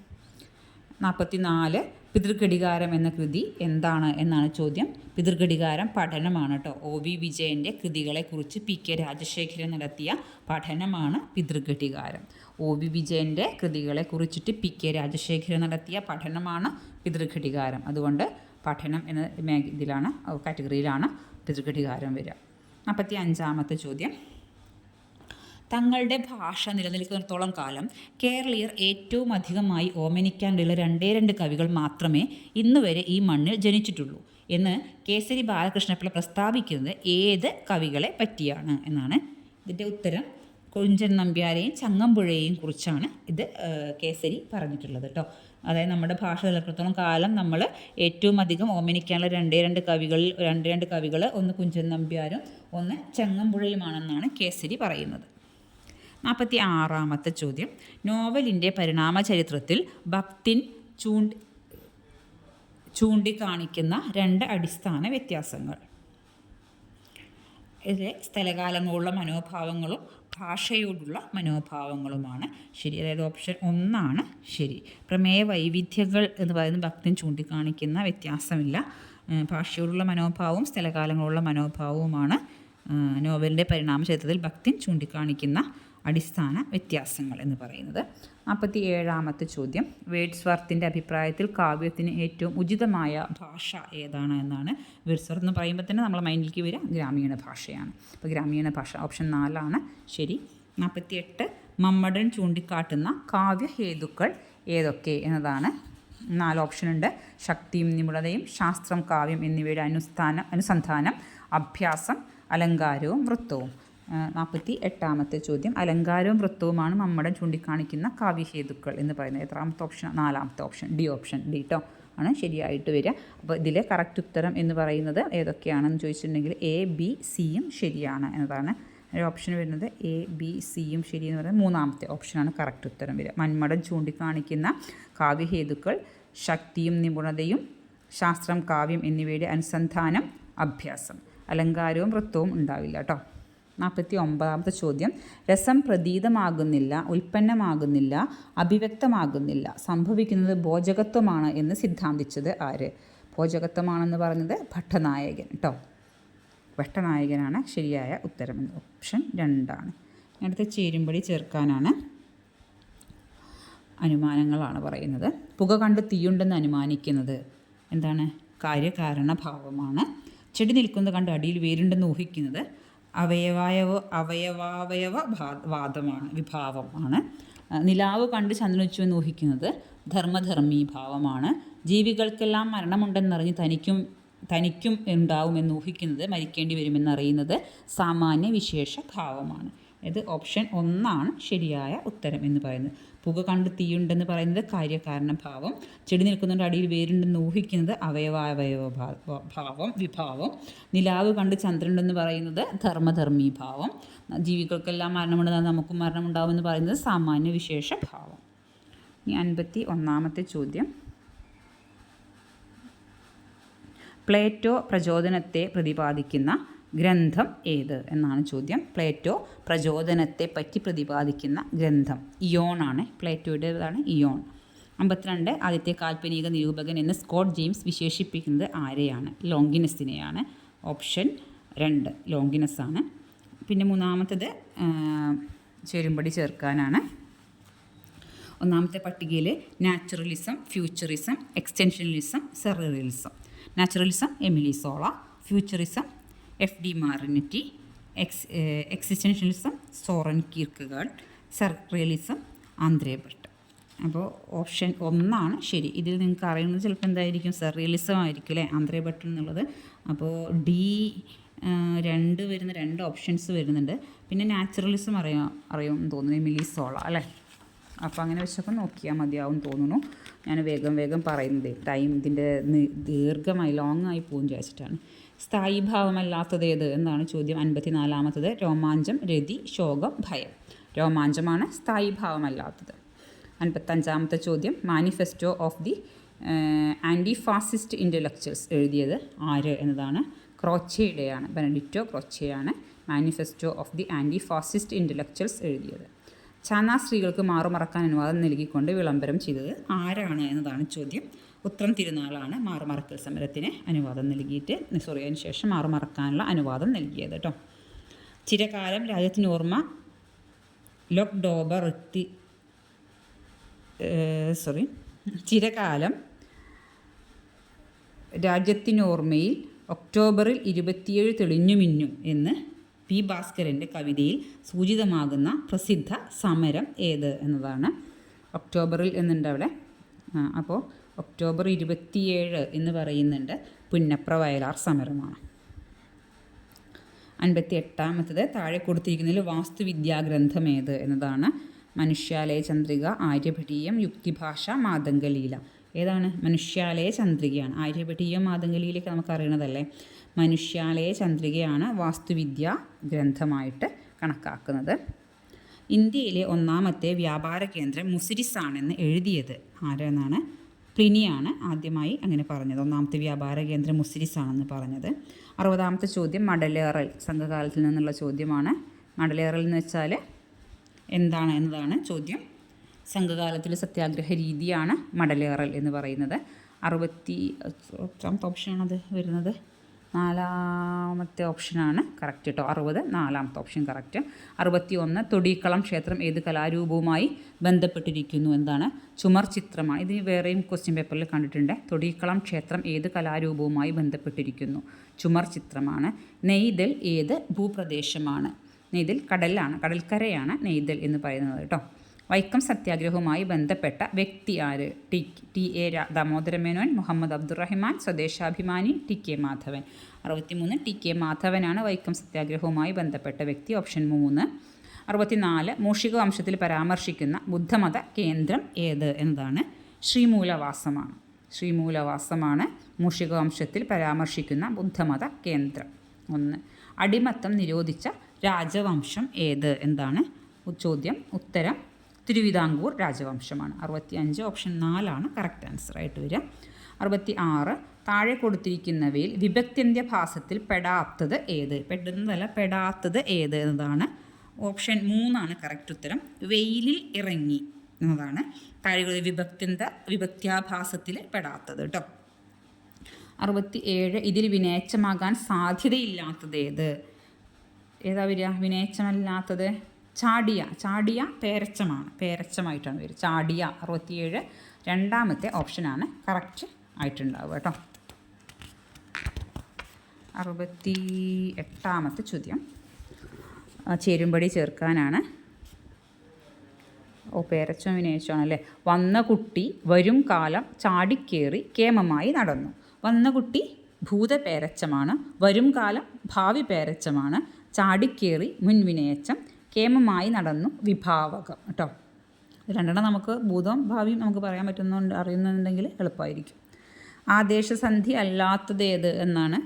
44. പിതൃഘടികാരം എന്ന കൃതി എന്താണ് എന്നാണ് ചോദ്യം. പിതൃഘടികാരം പഠനമാണ് കേട്ടോ. OV വിജയൻ്റെ കൃതികളെക്കുറിച്ച് PK രാജശേഖരൻ നടത്തിയ പഠനമാണ് പിതൃഘടികാരം. OV വിജയൻ്റെ കൃതികളെക്കുറിച്ചിട്ട് PK രാജശേഖരൻ നടത്തിയ പഠനമാണ് പിതൃഘടികാരം. അതുകൊണ്ട് പഠനം എന്ന ഇതിലാണ് കാറ്റഗറിയിലാണ് പിതൃഘടികാരം വരിക. 45ാമത്തെ ചോദ്യം. തങ്ങളുടെ ഭാഷ നിലനിൽക്കുന്നിടത്തോളം കാലം കേരളീയർ ഏറ്റവും അധികമായി ഓമനിക്കാനുള്ള 2 കവികൾ മാത്രമേ ഇന്നുവരെ ഈ മണ്ണിൽ ജനിച്ചിട്ടുള്ളൂ എന്ന് കേസരി ബാലകൃഷ്ണപിള്ള പ്രസ്താവിക്കുന്നത് ഏത് കവികളെ പറ്റിയാണ് എന്നാണ്. ഇതിൻ്റെ ഉത്തരം കുഞ്ചൻ നമ്പ്യാരെയും ചങ്ങമ്പുഴയെയും കുറിച്ചാണ് ഇത് കേസരി പറഞ്ഞിട്ടുള്ളത് കേട്ടോ. അതായത് നമ്മുടെ ഭാഷ നിലനിൽക്കുന്നിടത്തോളം കാലം നമ്മൾ ഏറ്റവും അധികം ഓമനിക്കാനുള്ള 2 കവികൾ ഒന്ന് കുഞ്ചൻ നമ്പ്യാരും ഒന്ന് ചങ്ങമ്പുഴയുമാണെന്നാണ് കേസരി പറയുന്നത്. 46ാമത്തെ ചോദ്യം. നോവലിൻ്റെ പരിണാമ ചരിത്രത്തിൽ ഭക്തിൻ ചൂണ്ടിക്കാണിക്കുന്ന 2 അടിസ്ഥാന വ്യത്യാസങ്ങൾ. ഇതിലെ സ്ഥലകാലങ്ങളുള്ള മനോഭാവങ്ങളും ഭാഷയോടുള്ള മനോഭാവങ്ങളുമാണ് ശരി. അതായത് ഓപ്ഷൻ 1 ശരി. പ്രമേയ വൈവിധ്യങ്ങൾ എന്ന് പറയുന്നത് ഭക്തിയും ചൂണ്ടിക്കാണിക്കുന്ന വ്യത്യാസമില്ല. ഭാഷയോടുള്ള മനോഭാവവും സ്ഥലകാലങ്ങളുള്ള മനോഭാവവുമാണ് നോവലിൻ്റെ പരിണാമ ചരിത്രത്തിൽ ഭക്തിയും ചൂണ്ടിക്കാണിക്കുന്ന അടിസ്ഥാന വ്യത്യാസങ്ങൾ എന്ന് പറയുന്നത്. 47ാമത്തെ ചോദ്യം, വേഡ്സ്വർത്തിൻ്റെ അഭിപ്രായത്തിൽ കാവ്യത്തിന് ഏറ്റവും ഉചിതമായ ഭാഷ ഏതാണ് എന്നാണ്. വേഡ്സ്വർത്ത് എന്ന് പറയുമ്പോൾ തന്നെ നമ്മളെ മൈൻഡിലേക്ക് വരിക ഗ്രാമീണ ഭാഷയാണ്. അപ്പോൾ ഗ്രാമീണ ഭാഷ ഓപ്ഷൻ 4 ശരി. 48 മമ്മടൻ ചൂണ്ടിക്കാട്ടുന്ന കാവ്യഹേതുക്കൾ ഏതൊക്കെ എന്നതാണ്. 4 ഓപ്ഷൻ ഉണ്ട്. ശക്തിയും നിപുണതയും, ശാസ്ത്രം, കാവ്യം എന്നിവയുടെ അനുസന്ധാനം, അഭ്യാസം, അലങ്കാരവും വൃത്തവും. 48ാമത്തെ ചോദ്യം, അലങ്കാരവും വൃത്തവുമാണ് മമ്മടൻ ചൂണ്ടിക്കാണിക്കുന്ന കാവ്യഹേതുക്കൾ എന്ന് പറയുന്നത്. എത്രാമത്തെ ഓപ്ഷൻ? 4ാമത്തെ ഓപ്ഷൻ ഡി. ഓപ്ഷൻ ഡി ട്ടോ ആണ് ശരിയായിട്ട് വരിക. അപ്പോൾ ഇതിലെ കറക്റ്റ് ഉത്തരം എന്ന് പറയുന്നത് ഏതൊക്കെയാണെന്ന് ചോദിച്ചിട്ടുണ്ടെങ്കിൽ എ, ബി, സിയും ശരിയാണ് എന്നതാണ്. ഒരു ഓപ്ഷൻ വരുന്നത് എ, ബി, സിയും ശരി എന്ന് പറയുന്നത് 3ാമത്തെ ഓപ്ഷനാണ് കറക്റ്റ് ഉത്തരം വരിക. മന്മടൻ ചൂണ്ടിക്കാണിക്കുന്ന കാവ്യഹേതുക്കൾ ശക്തിയും നിപുണതയും, ശാസ്ത്രം, കാവ്യം എന്നിവയുടെ അനുസന്ധാനം, അഭ്യാസം. അലങ്കാരവും വൃത്തവും ഉണ്ടാവില്ല കേട്ടോ. 49ാമത്തെ ചോദ്യം, രസം പ്രതീതമാകുന്നില്ല, ഉൽപ്പന്നമാകുന്നില്ല, അഭിവ്യക്തമാകുന്നില്ല, സംഭവിക്കുന്നത് ബോജകത്വമാണ് എന്ന് സിദ്ധാന്തിച്ചത് ആര്? ബോജകത്വമാണെന്ന് പറഞ്ഞത് ഭട്ടനായകൻ കേട്ടോ. ഭട്ടനായകനാണ് ശരിയായ ഉത്തരം. ഓപ്ഷൻ 2. അടുത്ത ചേരുംപടി ചേർക്കാനാണ്. അനുമാനങ്ങളാണ് പറയുന്നത്. പുക കണ്ട് തീയുണ്ടെന്ന് അനുമാനിക്കുന്നത് എന്താണ്? കാര്യകാരണഭാവമാണ്. ചെടി നിൽക്കുന്നത് കണ്ട് അടിയിൽ വേരുണ്ടെന്ന് ഊഹിക്കുന്നത് അവയവാവയവ വിഭാവമാണ്. നിലാവ് കണ്ട് ചന്ദ്രനുച്ചുവെന്ന് ഊഹിക്കുന്നത് ധർമ്മധർമ്മീഭാവമാണ്. ജീവികൾക്കെല്ലാം മരണമുണ്ടെന്നറിഞ്ഞ് തനിക്കും ഉണ്ടാവുമെന്ന് ഊഹിക്കുന്നത് മരിക്കേണ്ടി വരുമെന്നറിയുന്നത് സാമാന്യ വിശേഷ ഭാവമാണ്. ഇത് ഓപ്ഷൻ 1 ശരിയായ ഉത്തരം എന്ന് പറയുന്നത്. പുക കണ്ട് തീയുണ്ടെന്ന് പറയുന്നത് കാര്യകാരണഭാവം. ചെടി നിൽക്കുന്നതിൻ്റെ അടിയിൽ വേരുണ്ടെന്ന് ഊഹിക്കുന്നത് വിഭാവം. നിലാവ് കണ്ട് ചന്ദ്രനുണ്ടെന്ന് പറയുന്നത് ധർമ്മധർമ്മീഭാവം. ജീവികൾക്കെല്ലാം മരണമുണ്ടെന്ന് നമുക്കും മരണമുണ്ടാവുമെന്ന് പറയുന്നത് സാമാന്യ വിശേഷ ഭാവം. 51ാമത്തെ ചോദ്യം, പ്ലേറ്റോ പ്രചോദനത്തെ പ്രതിപാദിക്കുന്ന ഗ്രന്ഥം ഏത് എന്നാണ് ചോദ്യം. പ്ലേറ്റോ പ്രചോദനത്തെ പറ്റി പ്രതിപാദിക്കുന്ന ഗ്രന്ഥം ഇയോണാണ്. പ്ലേറ്റോയുടേതാണ് ഇയോൺ. 52 ആദ്യത്തെ കാൽപ്പനിക നിരൂപകൻ എന്ന് സ്കോട്ട് ജെയിംസ് വിശേഷിപ്പിക്കുന്നത് ആരെയാണ്? ലോങ്കിനസിനെയാണ്. ഓപ്ഷൻ 2 ലോങ്കിനസ് ആണ്. പിന്നെ 3ാമത്തേത് ചേരുംപടി ചേർക്കാനാണ്. 1ാമത്തെ പട്ടികയിൽ naturalism, futurism, existentialism, surrealism. Naturalism Emile Zola, futurism FD Marinetti, existentialism Soren Kierkegaard, surrealism Andre Breton. അപ്പോൾ ഓപ്ഷൻ 1 ശരി. ഇതിൽ നിങ്ങൾക്ക് അറിയുന്നത് ചിലപ്പോൾ എന്തായിരിക്കും? സെറിയലിസം ആയിരിക്കും അല്ലേ, ആന്ദ്രേ ബർട്ട് എന്നുള്ളത്. അപ്പോൾ D 2 വരുന്ന 2 ഓപ്ഷൻസ് വരുന്നുണ്ട്. പിന്നെ നാച്ചുറലിസം അറിയാമെന്ന് തോന്നുന്നു, എമിലി സോള അല്ലേ. അപ്പോൾ അങ്ങനെ വെച്ചപ്പോൾ നോക്കിയാൽ മതിയാവും തോന്നുന്നു. ഞാൻ വേഗം പറയുന്നത് ടൈം ഇതിൻ്റെ ദീർഘമായി ലോങ്ങായി പോകും വിചാരിച്ചിട്ടാണ്. സ്ഥായി ഭാവമല്ലാത്തത് ഏത് എന്നാണ് ചോദ്യം. 54ാമത്തേത് രോമാഞ്ചം, രതി, ശോകം, ഭയം. രോമാഞ്ചമാണ് സ്ഥായി ഭാവമല്ലാത്തത്. 55ാമത്തെ ചോദ്യം, manifesto of the anti fascist intellectuals എഴുതിയത് ആര് എന്നതാണ്. ക്രോച്ചയുടെയാണ്, ബെനഡിറ്റോ ക്രോച്ചയാണ് manifesto of the anti fascist intellectuals എഴുതിയത്. ചാന്നാ സ്ത്രീകൾക്ക് മാറുമറക്കാൻ അനുവാദം നൽകിക്കൊണ്ട് വിളംബരം ചെയ്തത് ആരാണ് എന്നതാണ് ചോദ്യം. ഉത്രം തിരുനാളാണ് മാറുമറക്കൽ സമരത്തിന് അനുവാദം നൽകിയിട്ട് അതിന് ശേഷം മാറുമറക്കാനുള്ള അനുവാദം നൽകിയത് കേട്ടോ. ചിരകാലം രാജ്യത്തിനോർമ്മ ചിരകാലം രാജ്യത്തിനോർമ്മയിൽ ഒക്ടോബറിൽ 27 തെളിഞ്ഞു മിന്നും എന്ന് P. ഭാസ്കരൻ്റെ കവിതയിൽ സൂചിതമാകുന്ന പ്രസിദ്ധ സമരം ഏത് എന്നതാണ്. ഒക്ടോബറിൽ എന്നുണ്ട് അവിടെ. അപ്പോൾ ഒക്ടോബർ 27 എന്ന് പറയുന്നുണ്ട് പുന്നപ്ര വയലാർ സമരമാണ്. 58ാമത്തേത് താഴെ കൊടുത്തിരിക്കുന്നതിൽ വാസ്തുവിദ്യാഗ്രന്ഥം ഏത് എന്നതാണ്. മനുഷ്യാലയ ചന്ദ്രിക, ആര്യഭടീയം, യുക്തിഭാഷ, മാതംഗലീല. ഏതാണ്? മനുഷ്യാലയ ചന്ദ്രികയാണ്. ആര്യഭടീയം മാതംഗലീലയൊക്കെ നമുക്കറിയണതല്ലേ. മനുഷ്യാലയ ചന്ദ്രികയാണ് വാസ്തുവിദ്യാ ഗ്രന്ഥമായിട്ട് കണക്കാക്കുന്നത്. ഇന്ത്യയിലെ 1ാമത്തെ വ്യാപാര കേന്ദ്രം മുസിരിസ് ആണെന്ന് എഴുതിയത് ആരെന്നാണ്. പ്ലിനിയാണ് ആദ്യമായി അങ്ങനെ പറഞ്ഞത്. 1ാമത്തെ വ്യാപാര കേന്ദ്രം മുസിരിസ് ആണെന്ന് പറഞ്ഞത്. 60ാമത്തെ ചോദ്യം, മടലേറൽ സംഘകാലത്തിൽ നിന്നുള്ള ചോദ്യമാണ്. മടലേറൽ എന്ന് വെച്ചാൽ എന്താണ് എന്നതാണ് ചോദ്യം. സംഘകാലത്തിലെ സത്യാഗ്രഹ രീതിയാണ് മടലേറൽ എന്ന് പറയുന്നത്. 60 ഓപ്ഷനാണത് വരുന്നത്, 4ാമത്തെ ഓപ്ഷനാണ് കറക്റ്റ് കേട്ടോ. 60 4ാമത്തെ ഓപ്ഷൻ കറക്റ്റ്. 61 തൊടീക്കളം ക്ഷേത്രം ഏത് കലാരൂപവുമായി ബന്ധപ്പെട്ടിരിക്കുന്നു എന്താണ്? ചുമർ ചിത്രമാണ്. ഇത് വേറെയും ക്വസ്റ്റ്യൻ പേപ്പറിൽ കണ്ടിട്ടുണ്ട്. തൊടീക്കളം ക്ഷേത്രം ഏത് കലാരൂപവുമായി ബന്ധപ്പെട്ടിരിക്കുന്നു? ചുമർ ചിത്രമാണ്. നെയ്തൽ ഏത് ഭൂപ്രദേശമാണ്? നെയ്തൽ കടലാണ്, കടൽക്കരയാണ് നെയ്തൽ എന്ന് പറയുന്നത് കേട്ടോ. വൈക്കം സത്യാഗ്രഹവുമായി ബന്ധപ്പെട്ട വ്യക്തി ആര്? T A. Damodara Menon, Muhammad Abdurahiman, Swadeshabhimani, T K. Madhavan. 63 T K. മാധവനാണ് വൈക്കം സത്യാഗ്രഹവുമായി ബന്ധപ്പെട്ട വ്യക്തി. ഓപ്ഷൻ 3. 64 മൂഷിക വംശത്തിൽ പരാമർശിക്കുന്ന ബുദ്ധമത കേന്ദ്രം ഏത് എന്നതാണ്? ശ്രീമൂലവാസമാണ്. ശ്രീമൂലവാസമാണ് മൂഷിക വംശത്തിൽ പരാമർശിക്കുന്ന ബുദ്ധമത കേന്ദ്രം. 1 അടിമത്തം നിരോധിച്ച രാജവംശം ഏത് എന്താണ് ചോദ്യം? ഉത്തരം തിരുവിതാംകൂർ രാജവംശമാണ്. 65 ഓപ്ഷൻ 4 കറക്റ്റ് ആൻസർ ആയിട്ട് വരിക. 66 താഴെ കൊടുത്തിരിക്കുന്നവയിൽ വിഭക്ത്യന്ത്യഭാസത്തിൽ പെടാത്തത് ഏത്? പെടുന്നതല്ല, പെടാത്തത് ഏത് എന്നതാണ്? ഓപ്ഷൻ 3 കറക്റ്റ് ഉത്തരം. വെയിലിൽ ഇറങ്ങി എന്നതാണ് താഴെ വിഭക്ത്യാഭാസത്തിൽ പെടാത്തത് കേട്ടോ. 67 ഇതിൽ വിനേച്ചമാകാൻ സാധ്യതയില്ലാത്തത് ഏത്? ഏതാ വരിക? വിനേച്ചമല്ലാത്തത് ചാടിയ പേരച്ചമാണ്, പേരച്ചമായിട്ടാണ് വരിക. ചാടിയ 67 2ാമത്തെ ഓപ്ഷനാണ് കറക്റ്റ് ആയിട്ടുണ്ടാവുക കേട്ടോ. 68ാമത്തെ ചോദ്യം ചേരുംപടി ചേർക്കാനാണ്. പേരച്ചം വിനയിച്ചാണല്ലേ. വന്ന കുട്ടി വരും കാലം ചാടിക്കേറി കേമമായി നടന്നു. വന്ന കുട്ടി ഭൂതപേരച്ചമാണ്, വരും കാലം ഭാവി പേരച്ചമാണ്, ചാടിക്കേറി മുൻവിനയച്ചം, കേമമായി നടന്നു വിഭാവകം കേട്ടോ. രണ്ടെണ്ണം നമുക്ക് ഭൂതവും ഭാവിയും നമുക്ക് പറയാൻ അറിയുന്നുണ്ടെങ്കിൽ എളുപ്പമായിരിക്കും. ആദേശസന്ധി അല്ലാത്തത് ഏത് എന്നാണ്?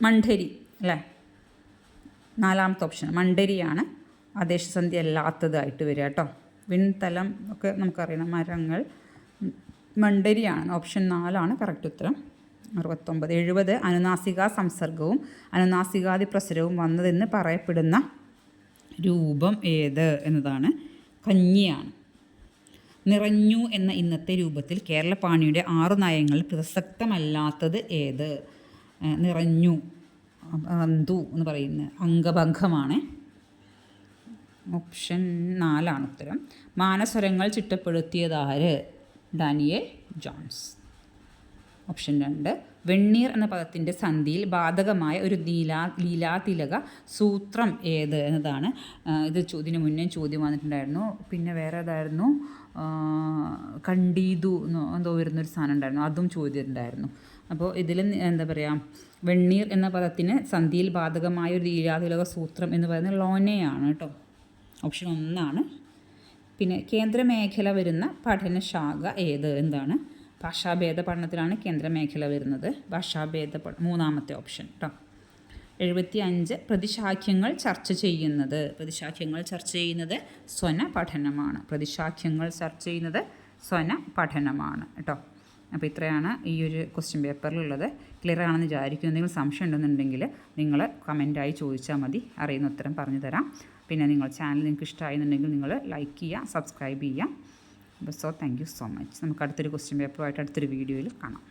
മണ്ഡരി അല്ലേ, 4ാമത്തെ ഓപ്ഷൻ മണ്ഡരിയാണ് ആദേശസന്ധി അല്ലാത്തതായിട്ട് വരിക കേട്ടോ. വിൺതലം ഒക്കെ നമുക്കറിയണം, മരങ്ങൾ, മണ്ഡരിയാണ്. ഓപ്ഷൻ 4 കറക്റ്റ് ഉത്തരം. 69 70 അനുനാസികാ സംസർഗവും അനുനാസികാദി പ്രസരവും വന്നതെന്ന് പറയപ്പെടുന്ന രൂപം ഏത് എന്നതാണ്? കഞ്ഞിയാണ്. നിറഞ്ഞു എന്ന ഇന്നത്തെ രൂപത്തിൽ കേരളപാണിയുടെ 6 നയങ്ങളിൽ പ്രസക്തമല്ലാത്തത് ഏത്? നിറഞ്ഞു അന്തു എന്ന് പറയുന്നത് അംഗഭംഗമാണ്. ഓപ്ഷൻ 4 ഉത്തരം. മാനസ്വരങ്ങൾ ചിട്ടപ്പെടുത്തിയതാര്? Daniel Jones. ഓപ്ഷൻ 2 വെണ്ണീർ എന്ന പദത്തിൻ്റെ സന്ധിയിൽ ബാധകമായ ഒരു ലീലാതിലക സൂത്രം ഏത് എന്നതാണ്? ഇതിന് മുന്നേ ചോദ്യം വന്നിട്ടുണ്ടായിരുന്നു. പിന്നെ വേറെ ഏതായിരുന്നു? കണ്ടീതു എന്തോ വരുന്നൊരു സാധനം ഉണ്ടായിരുന്നു, അതും ചോദിച്ചിട്ടുണ്ടായിരുന്നു. അപ്പോൾ ഇതിൽ എന്താ പറയുക, വെണ്ണീർ എന്ന പദത്തിന് സന്ധിയിൽ ബാധകമായ ഒരു ലീലാതിലക സൂത്രം എന്ന് പറയുന്നത് ലോനയാണ് കേട്ടോ. ഓപ്ഷൻ 1. പിന്നെ കേന്ദ്രമേഖല വരുന്ന പഠനശാഖ ഏത് എന്താണ്? ഭാഷാഭേദ പഠനത്തിലാണ് കേന്ദ്രമേഖല വരുന്നത്. ഭാഷാഭേദ 3ാമത്തെ ഓപ്ഷൻ കേട്ടോ. 75 പ്രതിശാഖ്യങ്ങൾ ചർച്ച ചെയ്യുന്നത് സ്വന പഠനമാണ്. പ്രതിശാഖ്യങ്ങൾ ചർച്ച ചെയ്യുന്നത് സ്വന പഠനമാണ് കേട്ടോ. അപ്പോൾ ഇത്രയാണ് ഈ ഒരു ക്വസ്റ്റ്യൻ പേപ്പറിലുള്ളത്. ക്ലിയർ ആണെന്ന് വിചാരിക്കുന്നു. എന്തെങ്കിലും സംശയം ഉണ്ടെന്നുണ്ടെങ്കിൽ നിങ്ങൾ കമൻറ്റായി ചോദിച്ചാൽ മതി, അറിയുന്ന ഉത്തരം പറഞ്ഞു തരാം. പിന്നെ നിങ്ങൾ ചാനൽ നിങ്ങൾക്ക് ഇഷ്ടമായെന്നുണ്ടെങ്കിൽ നിങ്ങൾ ലൈക്ക് ചെയ്യുക, സബ്സ്ക്രൈബ് ചെയ്യുക. So thank you so much. നമുക്ക് അടുത്തൊരു ക്വസ്റ്റ്യൻ പേപ്പറുമായിട്ട് അടുത്തൊരു വീഡിയോയിൽ കാണാം.